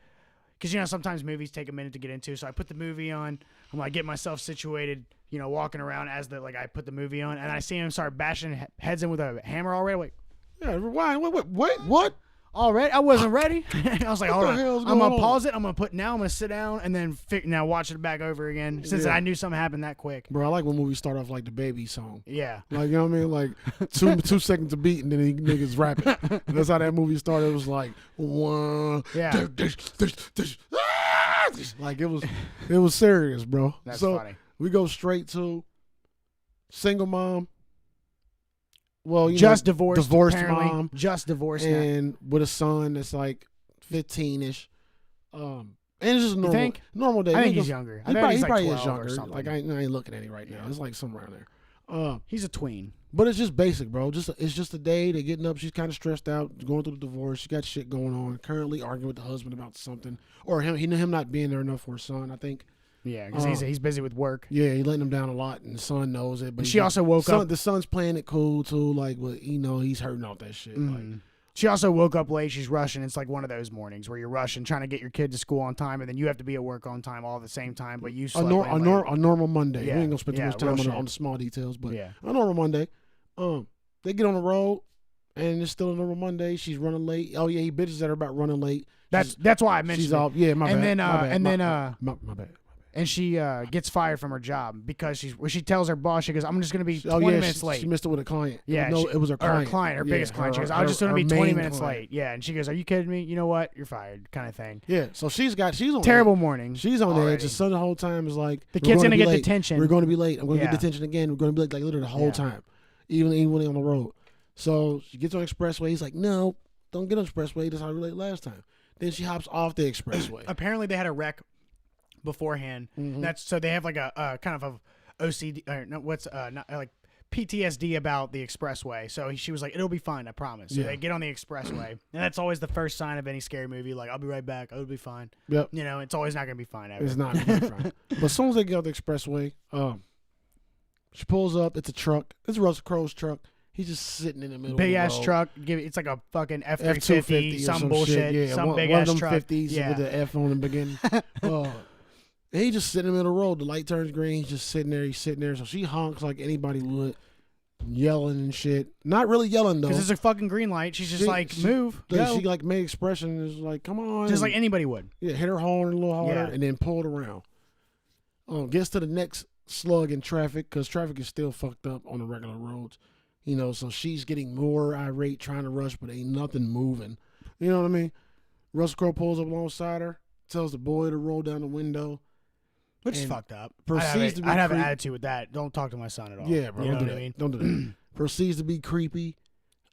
because, you know, sometimes movies take a minute to get into. So I put the movie on. I'm like, get myself situated, you know, walking around as I put the movie on. And I see him start bashing heads in with a hammer already. Like, yeah, why? What? Already? I wasn't ready. I was like, hold on. I'm going to pause it. I'm going to sit down and then now watch it back over again since I knew something happened that quick. Bro, I like when movies start off like the Baby song. Yeah. Like, you know what I mean? Like 2 seconds to beat and then he niggas rapping. And that's how that movie started. It was like, one. Yeah. Like it was serious, bro. That's so funny. We go straight to single mom. Well, just divorced apparently. Mom, just divorced, and with a son that's like 15ish. And it's just a normal day. I think he's younger. He probably is younger. Or something. Like I ain't looking at it right now. It's like somewhere around there. He's a tween. But it's just basic, bro. It's just a day. They're getting up. She's kind of stressed out, going through the divorce. She got shit going on. Currently arguing with the husband about something, or him not being there enough for her son. I think. Yeah, because he's busy with work. Yeah, he's letting him down a lot, and the son knows it. But she also woke up. The son's playing it cool too, like, but you know he's hurting off that shit. Like, she also woke up late. She's rushing. It's like one of those mornings where you're rushing, trying to get your kid to school on time, and then you have to be at work on time all at the same time. But you slept a normal Monday. Yeah. We ain't gonna spend too much time on the small details, but a normal Monday. They get on the road, and it's still a normal Monday. She's running late. Oh yeah, he bitches at her about running late. That's why I mentioned. She's off. Yeah, my bad. My bad. And she gets fired from her job because she tells her boss, she goes, I'm just going to be 20 minutes late. She missed it with a client. Yeah. It was her client. Her biggest client. She goes, I'm just going to be 20 minutes late. Yeah. And she goes, are you kidding me? You know what? You're fired, kind of thing. Yeah. So she's on terrible morning. She's on the edge. The son the whole time is like, the kid's going to get detention. We're going to be late. I'm going to get detention again. We're going to be late, like literally the whole time, even when they're on the road. So she gets on the expressway. He's like, no, don't get on the expressway. That's how we late last time. Then she hops off the expressway. Apparently they had a wreck beforehand. That's so they have like a kind of a OCD or no, not like PTSD about the expressway. So she was like, it'll be fine, I promise. So they get on the expressway, and that's always the first sign of any scary movie. Like, I'll be right back. It'll be fine. Yep. You know, it's always not gonna be fine ever. It's not gonna be fine. But as soon as they get on the expressway, she pulls up. It's a truck. It's Russell Crowe's truck. He's just sitting in the middle. Big of the ass road. truck. It's like a fucking F-350, some bullshit. Yeah, some big one ass of them truck. 50s with the F on the beginning. And he just sitting in the middle of the road. The light turns green. He's just sitting there. He's sitting there. So she honks like anybody would, yelling and shit. Not really yelling though. Because it's a fucking green light. She's just like, move, go. She like made expression is like, come on. Just like anybody would. Yeah, hit her horn a little harder and then pull it around. Gets to the next slug in traffic because traffic is still fucked up on the regular roads. You know, so she's getting more irate trying to rush, but ain't nothing moving. You know what I mean? Russell Crowe pulls up alongside her, tells the boy to roll down the window. Which is fucked up. Proceeds to be I'd have an attitude with that. Don't talk to my son at all. Yeah, bro. You know Don't do what that. I mean? Don't do that. Proceeds to be creepy.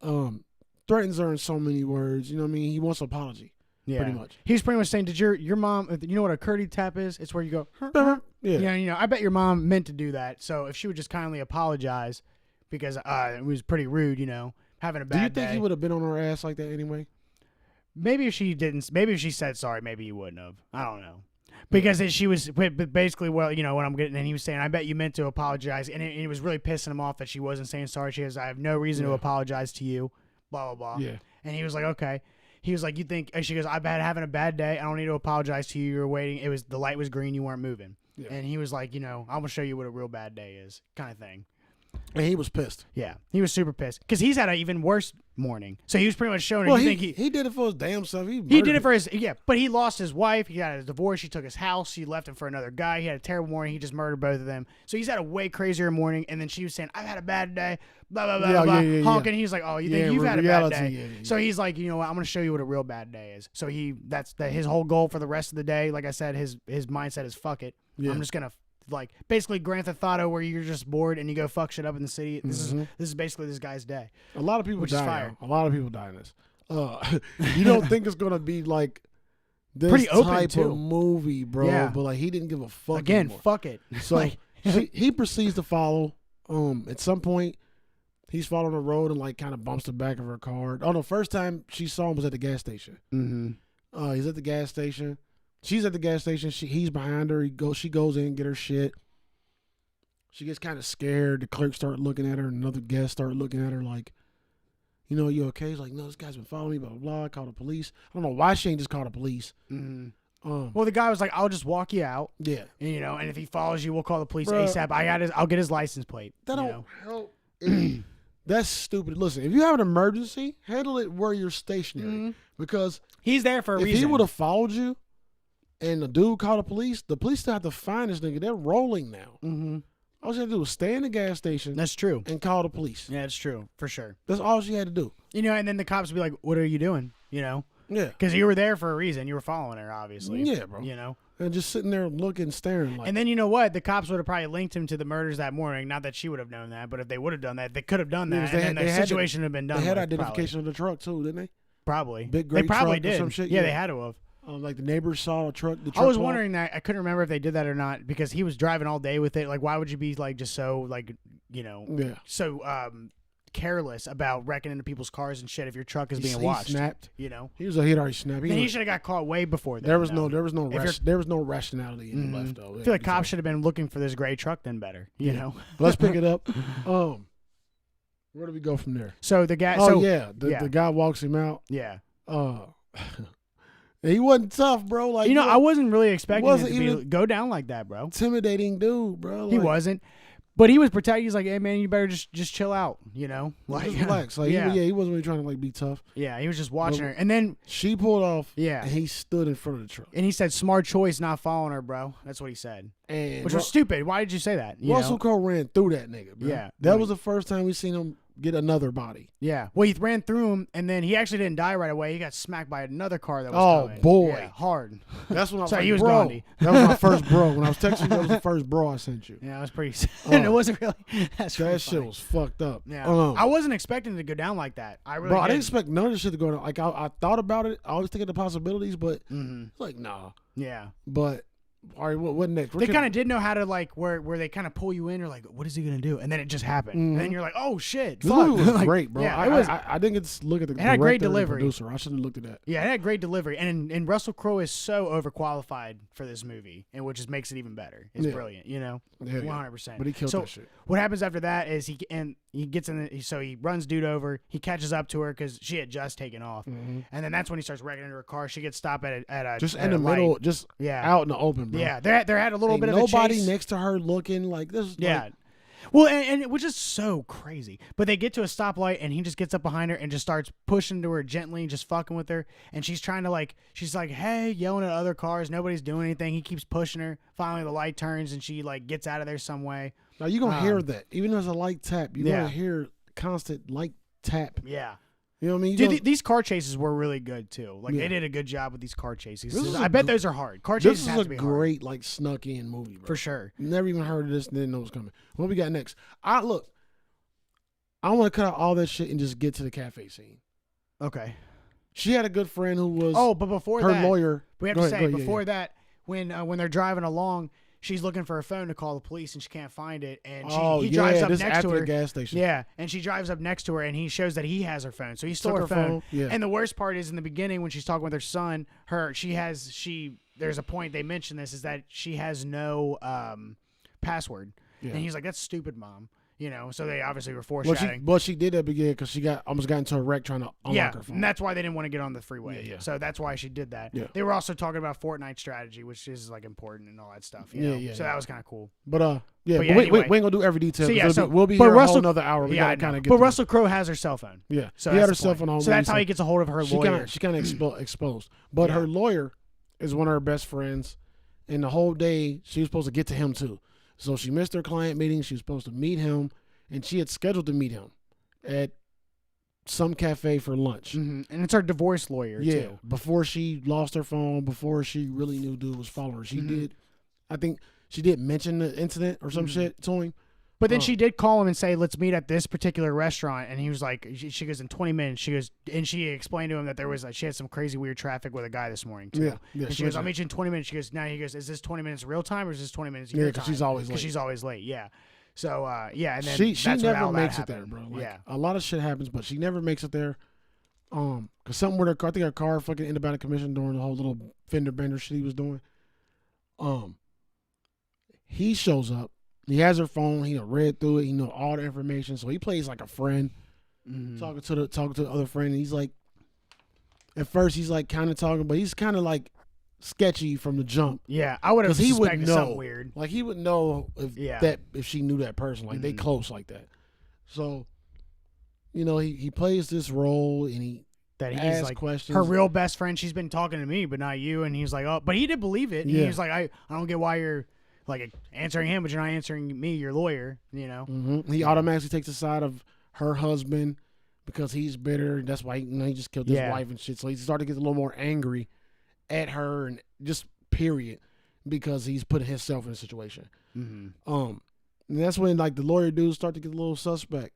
Threatens her in so many words. You know what I mean? He wants an apology. Yeah. Pretty much. He's pretty much saying, did your mom, you know what a curdy tap is? It's where you go, Yeah. You know, I bet your mom meant to do that. So if she would just kindly apologize because it was pretty rude, you know, having a bad day. Do you think he would have been on her ass like that anyway? Maybe if she didn't, maybe if she said sorry, maybe he wouldn't have. I don't know. Because she was basically, well, you know, what I'm getting, and he was saying, I bet you meant to apologize. And it was really pissing him off that she wasn't saying sorry. She goes, I have no reason to apologize to you, blah, blah, blah. Yeah. And he was like, okay. He was like, you think, and she goes, I've been having a bad day. I don't need to apologize to you. You were waiting. The light was green. You weren't moving. Yeah. And he was like, you know, I'm going to show you what a real bad day is, kind of thing. And he was pissed. Yeah, he was super pissed because he's had an even worse morning. So he was pretty much showing her. Well, he did it for his damn self. He did it for his but he lost his wife. He got a divorce. She took his house. She left him for another guy. He had a terrible morning. He just murdered both of them. So he's had a way crazier morning. And then she was saying, "I've had a bad day." Blah blah blah blah. Honking. He's like, "Oh, you think you've had a bad day?" Yeah. So he's like, "You know what? I'm going to show you what a real bad day is." So that's his whole goal for the rest of the day. Like I said, his mindset is fuck it. Yeah. I'm just gonna. Like basically Grand Theft Auto, where you're just bored and you go fuck shit up in the city. This is basically this guy's day. A lot of people die. A lot of people die in this. You don't think it's gonna be like this pretty open type too. of movie, bro? Yeah. But like he didn't give a fuck. Again, anymore. Fuck it. So he proceeds to follow. At some point, He's following the road and like kind of bumps the back of her car. Oh no, first time she saw him was at the gas station. Mm-hmm. He's at the gas station. She's at the gas station. He's behind her. She goes in and get her shit. She gets kind of scared. The clerk start looking at her. And another guest start looking at her like, you know, you okay? He's like, no, this guy's been following me, blah, blah, blah. I called the police. I don't know why she ain't just called the police. Mm-hmm. Well, the guy was like, I'll just walk you out. Yeah. And, you know, and if he follows you, we'll call the police Bruh. ASAP. I'll get his license plate. That don't help. That's stupid. Listen, if you have an emergency, handle it where you're stationary. Because he's there for a reason. If he would have followed you and the dude called the police still have to find this nigga. They're rolling now. Mm-hmm. All she had to do was stay in the gas station. That's true. And call the police. Yeah, it's true. For sure. That's all she had to do. You know, and then the cops would be like, what are you doing? You know? Yeah. Because you were there for a reason. You were following her, obviously. Yeah, bro. You know? And just sitting there looking, staring like. And then you know what? The cops would have probably linked him to the murders that morning. Not that she would have known that, but if they would have done that, they could have done that. And then the situation would have been done. They had identification of the truck too, didn't they? Probably. Big gray they probably truck did. Or some shit. Yeah, they had to have. Like the neighbors saw a truck. I was wondering that. I couldn't remember if they did that or not because he was driving all day with it. Like, why would you be like just so like so careless about wrecking into people's cars and shit if your truck is being watched? He snapped. You know, he'd already snapped. He should have got caught way before that. There was no rationality in the left though. I feel like cops should have been looking for this gray truck then better. You know, let's pick it up. Where do we go from there? So the guy. The guy walks him out. Yeah. He wasn't tough, bro. Like I wasn't really expecting him to go down like that, bro. Intimidating dude, bro. Like, he wasn't, but he was protecting. He's like, "Hey, man, you better just chill out," you know, like just relax. Like, he wasn't really trying to like be tough. Yeah, he was just watching her, and then she pulled off. Yeah, and he stood in front of the truck, and he said, "Smart choice, not following her, bro." That's what he said, which was stupid. Why did you say that? Russell Crowe ran through that nigga, bro. Yeah, that was the first time we seen him get another body. Yeah. Well, he ran through him, and then he actually didn't die right away. He got smacked by another car that was coming. Oh, boy. Yeah, hard. That's when I was Sorry, like, he was bro. Gandhi. That was my first bro. When I was texting you, that was the first bro I sent you. Yeah, it was pretty sad. It wasn't really. That shit was fucked up. Yeah. I wasn't expecting it to go down like that. I didn't expect none of this shit to go down. Like, I thought about it. I always think of the possibilities, but like, nah. Yeah. But all right, what next? They kind of did know how to like where they kind of pull you in. You're like, what is he gonna do? And then it just happened. And then you're like, oh shit, this fuck. movie was like, great, bro. Yeah, I didn't get to look at the. It had great delivery. Producer, I should have looked at that. Yeah, it had great delivery, and Russell Crowe is so overqualified for this movie, and which just makes it even better. It's brilliant, you know, 100%. But he killed that shit. What happens after that is he gets in. So he runs dude over. He catches up to her because she had just taken off, and then that's when he starts wrecking into her car. She gets stopped at a just in the middle, just out in the open, bro. Yeah, there had a little bit of a chase. Nobody next to her looking like this. Yeah. Like, well, and which is so crazy. But they get to a stoplight, and he just gets up behind her and just starts pushing to her gently, just fucking with her. And she's trying to she's like, hey, yelling at other cars. Nobody's doing anything. He keeps pushing her. Finally, the light turns, and she gets out of there some way. Now you're gonna hear that, even as a light tap. You're gonna hear constant light tap. Yeah. You know what I mean? Dude, these car chases were really good too. Like they did a good job with these car chases. I bet those are hard. Car chases have to be hard. This is a great snuck in movie, bro. For sure. Never even heard of this and didn't know it was coming. What we got next? I want to cut out all that shit and just get to the cafe scene. Okay. She had a good friend who was but before her that, lawyer. We have to say before that, when they're driving along, she's looking for a phone to call the police and she can't find it. And he drives up next to her. The gas station. Yeah, and she drives up next to her and he shows that he has her phone. So he stole her phone. Yeah. And the worst part is in the beginning when she's talking with her son, there's a point they mention this is that she has no password. Yeah. And he's like, that's stupid, Mom. You know, so they obviously were foreshadowing. But she did that beginning because she almost got into a wreck trying to unlock her phone. And that's why they didn't want to get on the freeway. Yeah. So that's why she did that. Yeah. They were also talking about Fortnite strategy, which is important and all that stuff. You know? So that was kind of cool. But we ain't gonna do every detail. So we'll be here a whole another hour. We gotta kind of get. But Russell Crowe has her cell phone. Yeah, so he had her cell phone home. So that's how he gets a hold of her lawyer. She kind of exposed. But her lawyer is one of her best friends, and the whole day she was supposed to get to him too. So she missed her client meeting. She was supposed to meet him. And she had scheduled to meet him at some cafe for lunch. Mm-hmm. And it's her divorce lawyer, too. Before she lost her phone, before she really knew dude was following her. She did, I think she did mention the incident or some shit to him. But then she did call him and say, let's meet at this particular restaurant. And he was like, she goes, in 20 minutes. She goes, and she explained to him that there was, she had some crazy weird traffic with a guy this morning, too. Yeah. And she goes, I'll meet you in 20 minutes. She goes, he goes, is this 20 minutes real time or is this 20 minutes your time? Because she's always late. Because she's always late, yeah. So yeah, and then she that's when never all that makes it there, happened. bro. Like, Yeah. a lot of shit happens, but she never makes it there. Cause something with her car, I think her car fucking ended up out of commission during the whole little fender bender shit he was doing. He shows up. He has her phone. He done read through it. He know all the information. So he plays like a friend, talking to the other friend. And he's like, at first he's like kind of talking, but he's kind of like sketchy from the jump. Yeah, I would have He would suspected know, something weird. like he would know if she knew that person, like they close like that. So, you know, he plays this role and he asks like questions. Her real best friend. She's been talking to me, but not you. And he's like, oh, but he did believe it. And he was like, I don't get why you're like answering him, but you're not answering me, your lawyer. You know. He automatically takes the side of her husband because he's bitter. That's why he just killed his wife and shit. So he started to get a little more angry at her and just period because he's putting himself in a situation. And that's when like the lawyer dudes start to get a little suspect.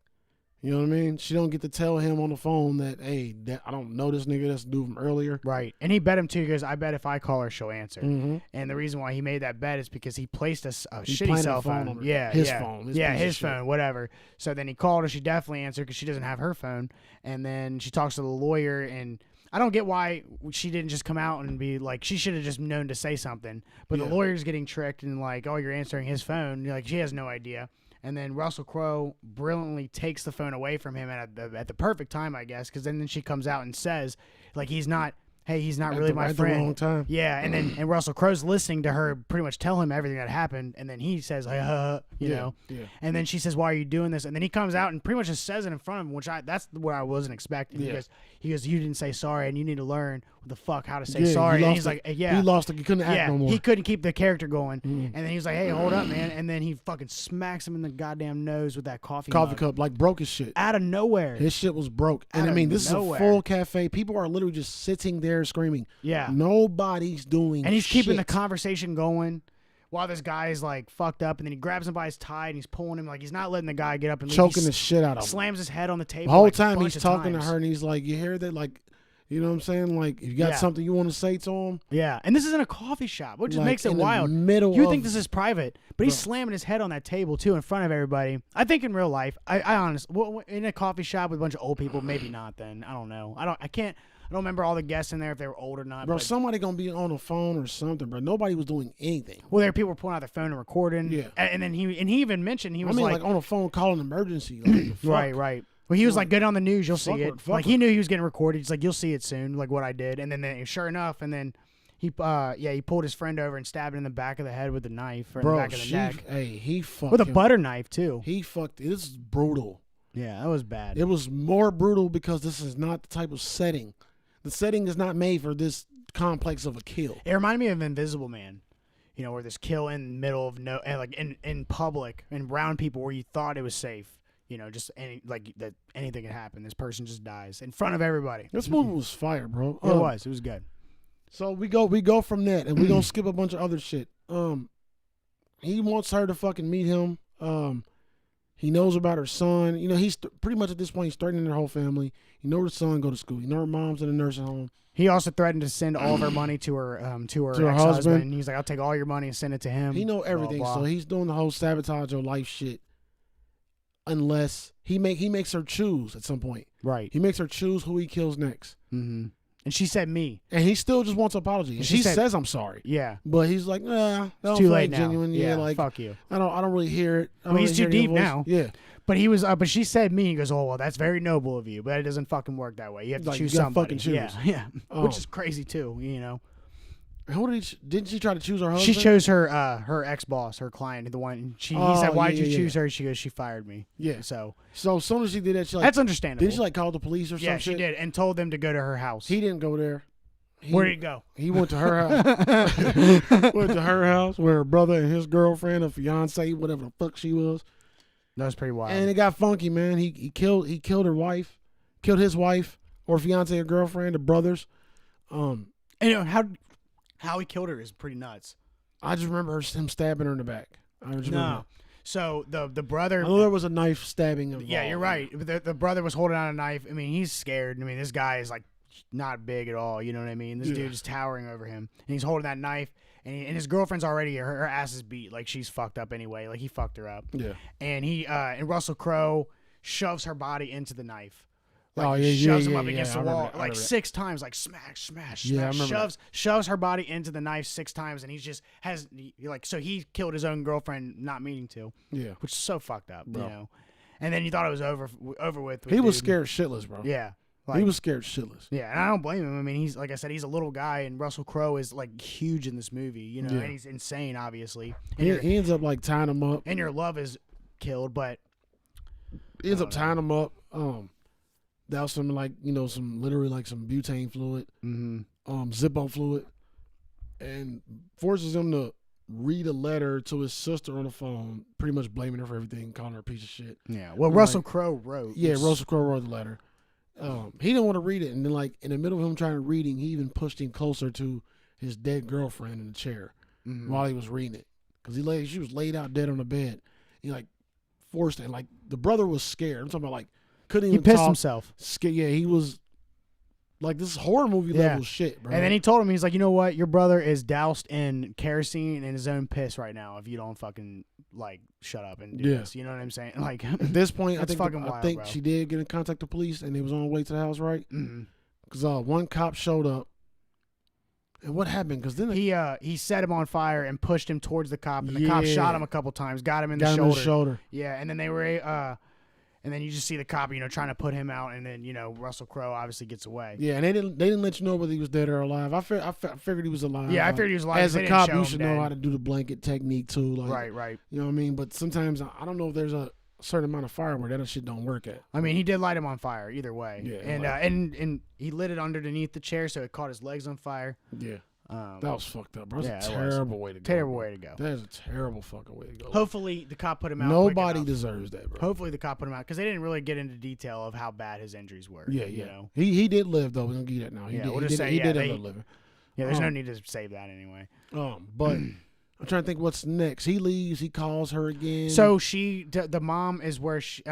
You know what I mean? She don't get to tell him on the phone that, hey, I don't know this nigga. That's the dude from earlier. Right. And he bet him, too, because I bet if I call her, she'll answer. And the reason why he made that bet is because he placed a shitty cell phone. His phone. His phone, whatever. So then he called her. She definitely answered because she doesn't have her phone. And then she talks to the lawyer, and I don't get why she didn't just come out and be like, she should have just known to say something. But the lawyer's getting tricked and like, oh, you're answering his phone. You're like, she has no idea. And then Russell Crowe brilliantly takes the phone away from him at the perfect time, I guess, because then she comes out and says, like, he's not really my friend. At the wrong time. Yeah, and Russell Crowe's listening to her pretty much tell him everything that happened, and then he says, you know. Yeah. And then she says, why are you doing this? And then he comes out and pretty much just says it in front of him, which that's what I wasn't expecting. He goes, you didn't say sorry, and you need to learn what the fuck how to say sorry. And he's like, he lost it. He couldn't act no more. He couldn't keep the character going. And then he's like, hey, hold up, man. And then he fucking smacks him in the goddamn nose with that coffee cup, like broke his shit. Out of nowhere. His shit was broke. And I mean, this is a full cafe. People are literally just sitting there screaming. Yeah. Nobody's doing and he's shit. keeping the conversation going while this guy is like fucked up, and then he grabs him by his tie and he's pulling him, like he's not letting the guy get up and choking the shit out of him. Slams his head on the table. The whole like time he's talking times. to her and he's like, you hear that? Like, you know what I'm saying? Like, you got something you want to say to him? Yeah. And this is in a coffee shop, which just makes it in wild. You think this is private, but he's slamming his head on that table too in front of everybody. I think in real life, I honestly, in a coffee shop with a bunch of old people, maybe not then. I don't know. I don't remember all the guests in there if they were old or not. Bro, somebody gonna be on the phone or something, bro. Nobody was doing anything. Well, there were people pulling out their phone and recording. Yeah. And then he even mentioned he was like on the phone calling emergency. Like, right. Well, he was like, get on the news, you'll see it. Like he knew he was getting recorded. He's like, you'll see it soon, like what I did. And then sure enough, and then he pulled his friend over and stabbed him in the back of the head with a knife or in the back of the neck. Hey, he fucked with a butter knife too. He fucked. This is brutal. Yeah, that was bad. It was more brutal because this is not the type of setting. The setting is not made for this complex of a kill. It reminded me of Invisible Man, you know, where this kill in the middle of like in public and around people where you thought it was safe, you know, just that anything could happen. This person just dies in front of everybody. This movie was fire, bro. It was good. So we go from that, and we gonna skip a bunch of other shit. He wants her to fucking meet him. He knows about her son. You know, he's pretty much at this point, he's threatening her whole family. He knows her son go to school. He knows her mom's in a nursing home. He also threatened to send all of her money to her ex-husband. He's like, I'll take all your money and send it to him. He know everything, blah, blah. So he's doing the whole sabotage your life shit. Unless he makes her choose at some point. Right. He makes her choose who he kills next. Mm-hmm. And she said me. And he still just wants an apology. And she says I'm sorry. Yeah. But he's like, nah, it's too late now. Genuine. Yeah, like fuck you. I don't really hear it. Well, he's too deep now. Yeah. But he was but she said me. He goes, oh well, that's very noble of you, but it doesn't fucking work that way. You have to choose somebody. Fucking choose. Yeah. Which is crazy too, you know. Who didn't she try to choose her husband? She chose her ex-boss, her client, the one. He said, "Why'd you choose her?" She goes, "She fired me." Yeah. So as soon as she did that, she that's understandable. Didn't she call the police or something? Yeah, she did, and told them to go to her house. He didn't go there. Where did he go? He went to her house. Went to her house where her brother and his girlfriend or fiance, whatever the fuck she was. That was pretty wild. And it got funky, man. He killed her wife, killed his wife or fiance or girlfriend, the brothers. And you know how he killed her is pretty nuts. I just remember him stabbing her in the back. Remember. So the brother. I know there was a knife stabbing involved. Yeah, you're right. The brother was holding out a knife. I mean, he's scared. I mean, this guy is like not big at all. You know what I mean? This dude is towering over him, and he's holding that knife. and his girlfriend's already her ass is beat, like she's fucked up anyway, like he fucked her up. Yeah. And and Russell Crowe shoves her body into the knife. Like, shoves him up against the wall like 6 times, like smash, smash, smash. Shoves her body into the knife 6 times, and so he killed his own girlfriend not meaning to. Yeah, which is so fucked up, bro. You know. And then you thought it was over with. He was scared shitless, bro. Yeah, he was scared shitless. Yeah, and I don't blame him. I mean, he's like I said, he's a little guy, and Russell Crowe is like huge in this movie, you know, and he's insane, obviously. And he ends up like tying him up, and your love is killed, but he ends up tying him up. That was some literally like some butane fluid, Zippo fluid, and forces him to read a letter to his sister on the phone, pretty much blaming her for everything, calling her a piece of shit. Yeah, well, Russell Crowe wrote. Yeah, Russell Crowe wrote the letter. He didn't want to read it, and then like in the middle of him trying to reading, he even pushed him closer to his dead girlfriend in the chair while he was reading it, because she was laid out dead on the bed. He like forced it, and like the brother was scared. I'm talking about like. Couldn't even pissed talk. Himself. Yeah, he was like this horror movie level shit, bro. And then he told him, he's like, you know what? Your brother is doused in kerosene and his own piss right now. If you don't fucking like shut up and do this, you know what I'm saying? Like at this point, I think wild, she did get in contact with the police, and they was on the way to the house, right? Because one cop showed up. And what happened? Because then he set him on fire and pushed him towards the cop, and the cop shot him a couple times, got him in the shoulder. Yeah, and then they were and then you just see the cop, trying to put him out, and then Russell Crowe obviously gets away. Yeah, and they didn't let you know whether he was dead or alive. I figured he was alive. Yeah, I figured he was alive. As a cop, you should know how to do the blanket technique too. Like, right. You know what I mean? But sometimes I don't know if there's a certain amount of fire where that shit don't work at. I mean, he did light him on fire either way. Yeah, and he lit it underneath the chair, so it caught his legs on fire. Yeah. That was fucked up, bro. That's a terrible way to go. Terrible way to go. That is a terrible fucking way to go. Hopefully, the cop put him out. Nobody deserves that, bro. Hopefully, the cop put him out because they didn't really get into detail of how bad his injuries were. Yeah. You know? He did live though. We're gonna give you that now. He did end up living. Yeah, there's no need to save that anyway. But I'm trying to think what's next. He leaves. He calls her again. So the mom is where she.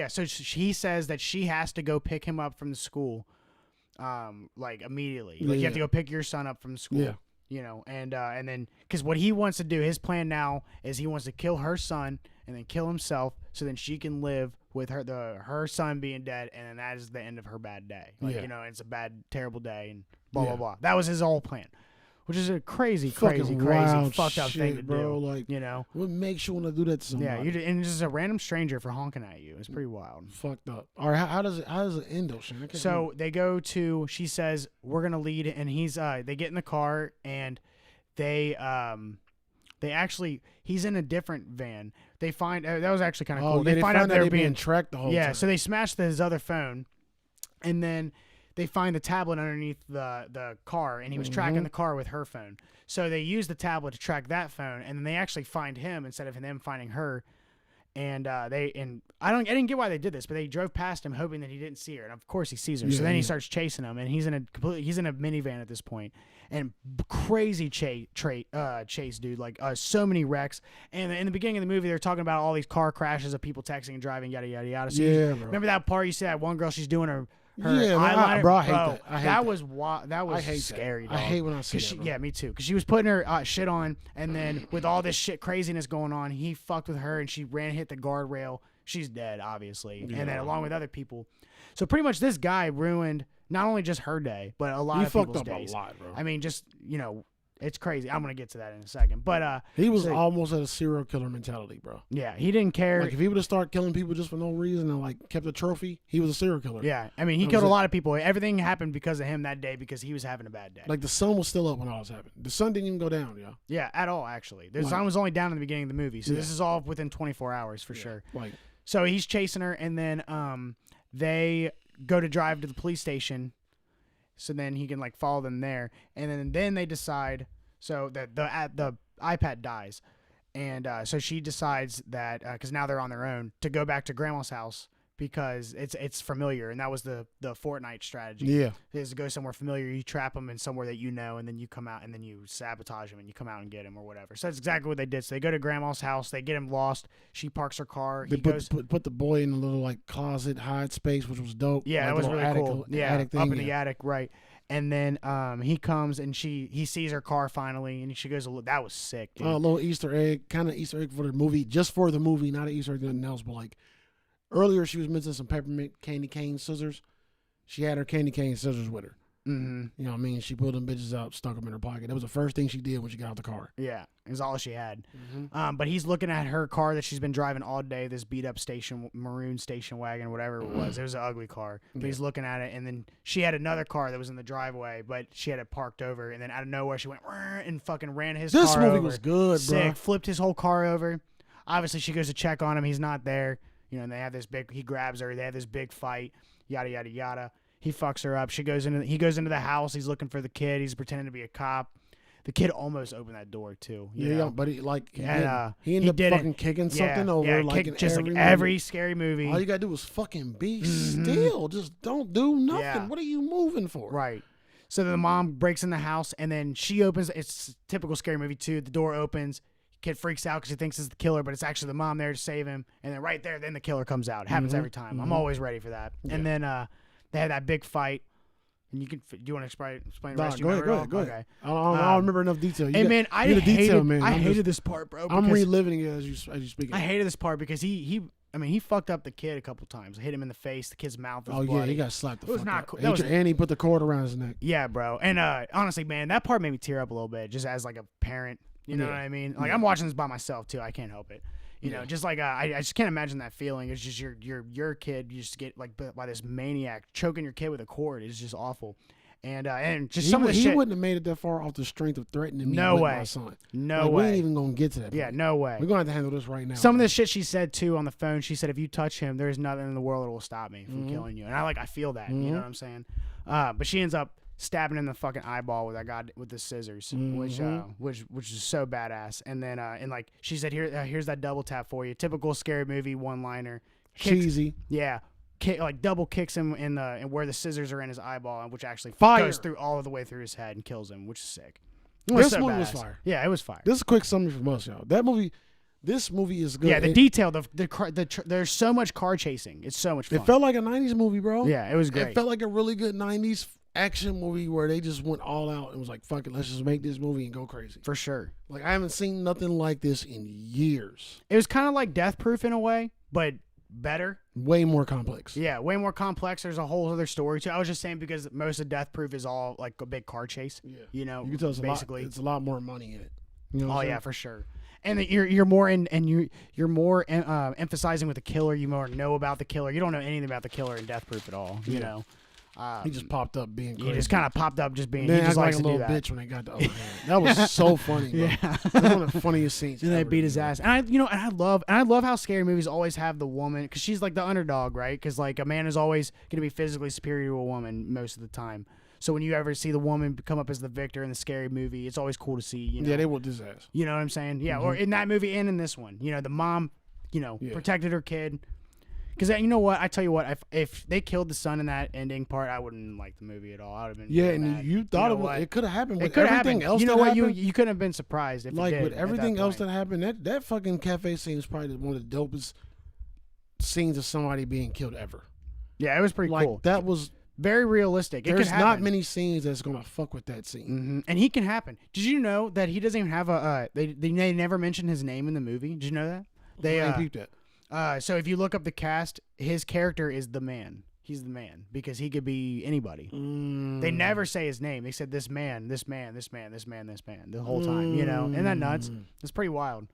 So he says that she has to go pick him up from the school, like immediately. Like you have to go pick your son up from the school. Yeah. And then because what he wants to do, his plan now is he wants to kill her son and then kill himself, so then she can live with her son being dead, and then that is the end of her bad day. Like it's a bad, terrible day, and blah blah blah. That was his whole plan, which is a crazy, fucked up thing to bro. do. Like what makes you want to do that to somebody? Yeah, and just a random stranger for honking at you. It's pretty wild. Fucked up. All right, how does it end though, Shane? So they go to. She says we're gonna lead, and they get in the car, and they actually he's in a different van. They find that was actually kind of cool. They find out they're being tracked the whole time. Yeah, so they smashed his other phone, and then they find the tablet underneath the car, and he was tracking the car with her phone. So they use the tablet to track that phone, and then they actually find him instead of them finding her. And I didn't get why they did this, but they drove past him hoping that he didn't see her, and of course he sees her. So then he starts chasing him, and he's in a minivan at this point, and crazy chase, dude. Like so many wrecks. And in the beginning of the movie, they're talking about all these car crashes of people texting and driving, yada yada yada. So remember that part? You see that one girl? She's doing her eyeliner. Bro, I hate that. I hate that was scary. I hate when I see that. Yeah, me too. Because she was putting her shit on, and then with all this shit craziness going on, he fucked with her, and she hit the guardrail. She's dead, obviously, and then along with other people. So pretty much this guy ruined not only just her day, but a lot of people's days. He fucked up a lot, bro. I mean, just it's crazy. I'm gonna get to that in a second, but he was almost at a serial killer mentality, bro. Yeah, he didn't care. Like if he would have started killing people just for no reason and like kept a trophy, he was a serial killer. Yeah, I mean he killed a lot of people. Everything happened because of him that day because he was having a bad day. Like the sun was still up when all this happened. The sun didn't even go down, yo. Yeah, at all actually. The sun was only down in the beginning of the movie, so this is all within 24 hours for sure. Like so he's chasing her, and then they go to drive to the police station, so then he can like follow them there, and then they decide. So that the iPad dies, and so she decides that because now they're on their own to go back to Grandma's house because it's familiar, and that was the Fortnite strategy. Yeah, is to go somewhere familiar, you trap them in somewhere that and then you come out and then you sabotage them and you come out and get him or whatever. So that's exactly what they did. So they go to Grandma's house, they get him lost. She parks her car. They put the boy in a little like closet hide space, which was dope. Yeah, like, that was really cool. Yeah, attic thing, up in the attic, right. And then he comes and he sees her car finally, and she goes, "That was sick, dude." A little Easter egg, kind of Easter egg for the movie, just for the movie, not an Easter egg nothing else. But like earlier, she was missing some peppermint candy cane scissors. She had her candy cane scissors with her. Mm-hmm. You know what I mean? She pulled them bitches out, stuck them in her pocket. That was the first thing she did when she got out the car. Yeah, it was all she had. Mm-hmm. But he's looking at her car that she's been driving all day, this beat up maroon station wagon, whatever it was. It was an ugly car. But he's looking at it, and then she had another car that was in the driveway, but she had it parked over, and then out of nowhere she went and fucking ran his car over. This movie was good, Sick. bro. Flipped his whole car over. Obviously, she goes to check on him. He's not there. You know, and they have this big. He grabs her. They have this big fight. Yada yada yada. He fucks her up. He goes into the house. He's looking for the kid. He's pretending to be a cop. The kid almost opened that door too. You know? But he he ended did up fucking kicking something over. Yeah, like kick, just like every scary movie. All you gotta do is fucking be still. Just don't do nothing. Yeah. What are you moving for? Right. So the mom breaks in the house, and then she opens. It's typical scary movie too. The door opens. Kid freaks out because he thinks it's the killer, but it's actually the mom there to save him. And then right there, then the killer comes out. It happens every time. I'm always ready for that. Yeah. And then they had that big fight. And do you want to explain the rest? Go ahead. Okay. I don't remember enough detail. Hey man, I hated this part, bro. I'm reliving it as you speak. I hated this part because he fucked up the kid a couple times. Hit him in the face. The kid's mouth was bloody. Yeah, he got slapped the fuck not out. cool. And he put the cord around his neck. Yeah, bro. And honestly, man, that part made me tear up a little bit, just as like a parent. You know what I mean? Like I'm watching this by myself too. I can't help it. You know, just like I just can't imagine that feeling. It's just your kid. You just get like by this maniac choking your kid with a cord. It's just awful. And just some of the shit. He wouldn't have made it that far off the strength of threatening me with my son. No way. We ain't even gonna get to that point. Yeah, no way. We're gonna have to handle this right now. Some of the shit she said too on the phone. She said, "If you touch him, there's nothing in the world that will stop me from killing you." And I feel that. You know what I'm saying? But she ends up stabbing him in the fucking eyeball with the scissors, which is so badass. And then and like she said, here's that double tap for you. Typical scary movie one liner. Cheesy. Yeah. Like double kicks him in where the scissors are in his eyeball, which actually goes through all of the way through his head and kills him, which is sick. This movie was fire. Yeah, it was fire. This is a quick summary from us, y'all. This movie is good. Yeah, the detail, there's so much car chasing. It's so much fun. It felt like a 90s movie, bro. Yeah, it was great. It felt like a really good 90s action movie where they just went all out and was like, fuck it, let's just make this movie and go crazy. For sure. Like, I haven't seen nothing like this in years. It was kind of like Death Proof in a way, but better. Way more complex. Yeah, way more complex. There's a whole other story too. I was just saying because most of Death Proof is all like a big car chase. Yeah. You know, you can tell basically it's a lot more money in it. You know yeah, for sure. And you're more you're more emphasizing with the killer. You more know about the killer. You don't know anything about the killer in Death Proof at all. You know. He just popped up being crazy. He just kind of popped up just being. Then he just likes like a to do little that. bitch when they got the upper hand. That was so funny. Bro. Yeah, that's one of the funniest scenes. And they beat his ass. And I love how scary movies always have the woman because she's like the underdog, right? Because like a man is always going to be physically superior to a woman most of the time. So when you ever see the woman come up as the victor in the scary movie, it's always cool to see. You know? Yeah, they whooped his ass. You know what I'm saying? Yeah, or in that movie and in this one, the mom, protected her kid. Because you know what? I tell you what, if they killed the son in that ending part, I wouldn't like the movie at all. I would have been and you thought it could have happened. It could have happened. Else you know what? You couldn't have been surprised if like it did with everything else that happened. That fucking cafe scene is probably one of the dopest scenes of somebody being killed ever. Yeah, it was pretty cool. That was very realistic. There's not many scenes that's gonna fuck with that scene. And he can happen. Did you know that he doesn't even have a? They never mentioned his name in the movie. Did you know that? They peeped that. So if you look up the cast, his character is the man. He's the man because he could be anybody. They never say his name. They said this man, this man, this man, this man, this man the whole time. Isn't that nuts? That's pretty wild.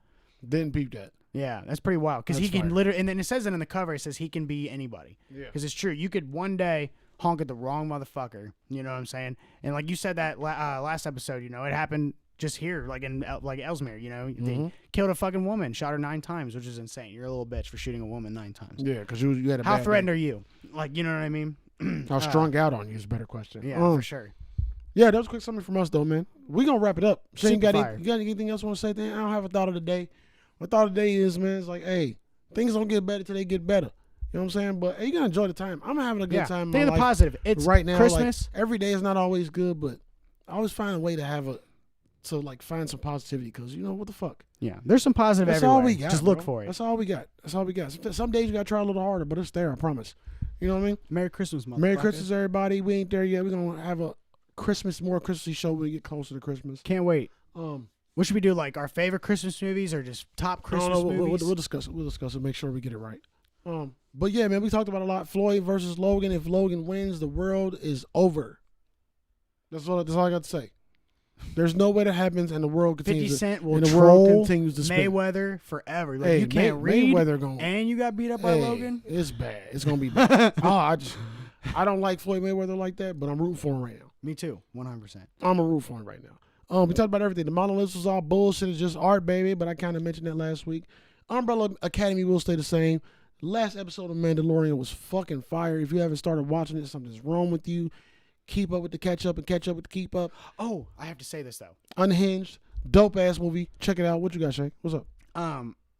Didn't peep that. Yeah, that's pretty wild because he can literally. And then it says it in the cover. It says he can be anybody. Yeah, because it's true. You could one day honk at the wrong motherfucker. You know what I'm saying? And like you said that last episode, it happened. Just here, like in Ellesmere, they killed a fucking woman, shot her 9 times, which is insane. You're a little bitch for shooting a woman 9 times. Yeah, because you had a How bad threatened day. are you? Like, you know what I mean? How strung out on you is a better question. Yeah, for sure. Yeah, that was a quick summary from us, though, man. We're going to wrap it up. Shane, you got anything else you want to say? I don't have a thought of the day. My thought of the day is, man, it's like, hey, things don't get better till they get better. You know what I'm saying? But hey, you got to enjoy the time. I'm having a good time in my life. Think of the positive. It's right now, Christmas. Like, every day is not always good, but I always find a way to find some positivity because, what the fuck? Yeah, there's some positive That's everywhere. all we got, Just look for it. That's all we got. Some days you got to try a little harder, but it's there, I promise. You know what I mean? Merry Christmas, motherfucker. Merry Christmas, everybody. We ain't there yet. We're going to have a more Christmassy show when we get closer to Christmas. Can't wait. What should we do? Like our favorite Christmas movies or just top Christmas movies? We'll discuss it. We'll discuss it. Make sure we get it right. But yeah, man, we talked about a lot. Floyd versus Logan. If Logan wins, the world is over. That's all I got to say. There's no way that happens, and the world continues. 50 Cent will and the troll world continues to spin. Mayweather forever. Like, Hey, you can't read, Mayweather and you got beat up by Logan. It's bad. It's gonna be bad. I don't like Floyd Mayweather like that, but I'm rooting for him right now. Me too, 100%. I'm a root for him right now. We talked about everything. The Monoliths was all bullshit. It's just art, baby. But I kind of mentioned that last week. Umbrella Academy will stay the same. Last episode of Mandalorian was fucking fire. If you haven't started watching it, something's wrong with you. Keep up with the catch up and catch up with the keep up. Oh, I have to say this though. Unhinged, dope ass movie. Check it out. What you got, Shay? What's up?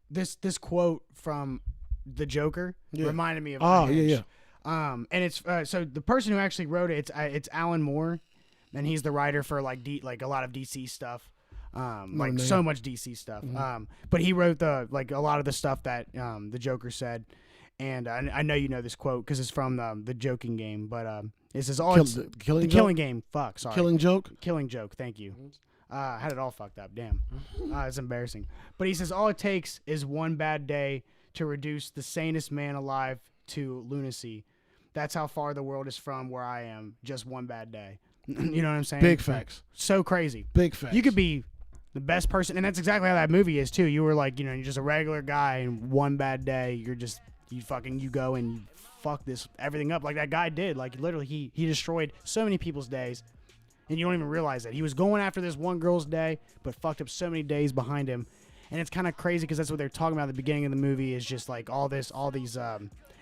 This quote from the Joker reminded me of. Yeah. And it's so the person who actually wrote it, it's Alan Moore, and he's the writer for like a lot of DC stuff. So much DC stuff. Mm-hmm. But he wrote a lot of the stuff that the Joker said, and I know you know this quote because it's from the Joking Game. But it says Killing Game. Fuck, sorry. Killing Joke. Killing Joke. Thank you. I had it all fucked up. Damn, it's embarrassing. But he says all it takes is one bad day to reduce the sanest man alive to lunacy. That's how far the world is from where I am. Just one bad day. You know what I'm saying? Big facts. So crazy. Big facts. You could be the best person, and that's exactly how that movie is too. You were like, you're just a regular guy, and one bad day, you go and you fuck everything up like that guy did. Like literally, he destroyed so many people's days, and you don't even realize that he was going after this one girl's day, but fucked up so many days behind him. And it's kind of crazy because that's what they're talking about at the beginning of the movie is just like all these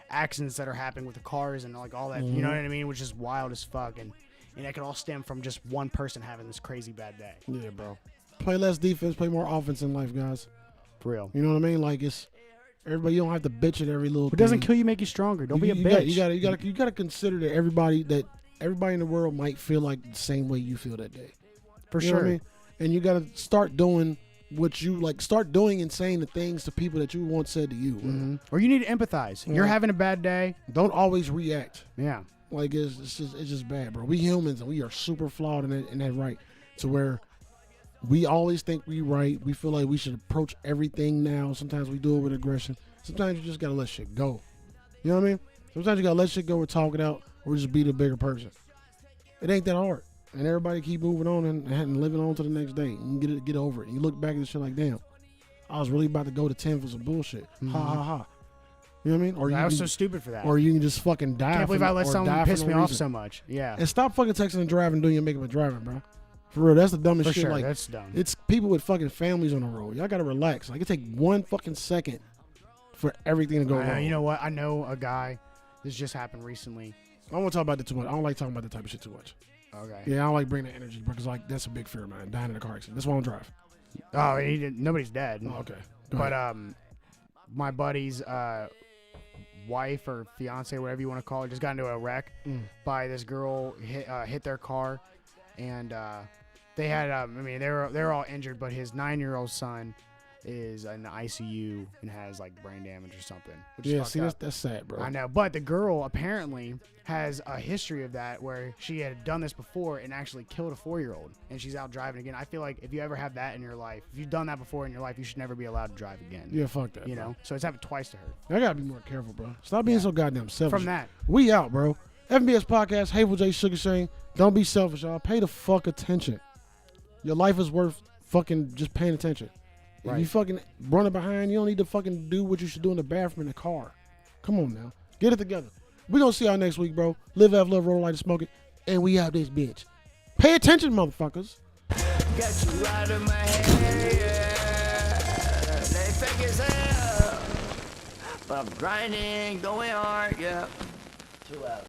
accidents that are happening with the cars and like all that. You know what I mean? Which is wild as fuck, and that could all stem from just one person having this crazy bad day. Yeah, bro. Play less defense, play more offense in life, guys. For real. You know what I mean? Like it's everybody. You don't have to bitch at every little thing. It doesn't kill you, make you stronger. Don't be a bitch. You gotta consider that everybody in the world might feel like the same way you feel that day. For you sure. know what I mean? And you gotta start doing what you like. Start doing and saying the things to people that you once said to you. Mm-hmm. Or you need to empathize. You're having a bad day. Don't always react. Yeah. Like it's just bad, bro. We humans and we are super flawed in that right to where we always think we right. We feel like we should approach everything now. Sometimes we do it with aggression. Sometimes you just gotta let shit go. You know what I mean? Sometimes you gotta let shit go or talk it out or just be the bigger person. It ain't that hard. And everybody keep moving on and living on to the next day. And get over it. And you look back at this shit like, damn, I was really about to go to 10 for some bullshit. Mm-hmm. Ha ha ha. You know what I mean? Or I was so stupid for that. Or you can just fucking die. Can't believe I let someone piss me off reason. so much. Yeah. And stop fucking texting and driving, doing your makeup and driving, bro. For real, that's the dumbest for shit. Sure, like that's dumb. It's people with fucking families on the road. Y'all gotta relax. Like it take 1 fucking second for everything to go wrong. You know what? I know a guy. This just happened recently. I don't want to talk about it too much. I don't like talking about that type of shit too much. Okay. Yeah, I don't like bringing that energy because like that's a big fear of mine. Dying in a car accident. That's why I don't drive. Oh, nobody's dead. Oh, okay. But my buddy's wife or fiance, whatever you want to call it, just got into a wreck by this girl hit their car, and they had they were all injured, but his 9-year-old son is in the ICU and has like brain damage or something. Yeah, see, that's sad, bro. I know, but the girl apparently has a history of that where she had done this before and actually killed a 4-year-old, and she's out driving again. I feel like if you ever have that in your life, if you've done that before in your life, you should never be allowed to drive again. Yeah, fuck that. You know, so it's happened twice to her. I gotta be more careful, bro. Stop being so goddamn selfish. From that, we out, bro. FBS Podcast, Hateful J, Sugar Shane. Don't be selfish, y'all. Pay the fuck attention. Your life is worth fucking just paying attention. Right. If you fucking running behind, you don't need to fucking do what you should do in the bathroom in the car. Come on now. Get it together. We gonna see y'all next week, bro. Live, have, love, roll, light, and smoke it. And we out this bitch. Pay attention, motherfuckers. Got you out of my head, yeah. They fake as hell. But I'm grinding, going hard, yeah. 2 out.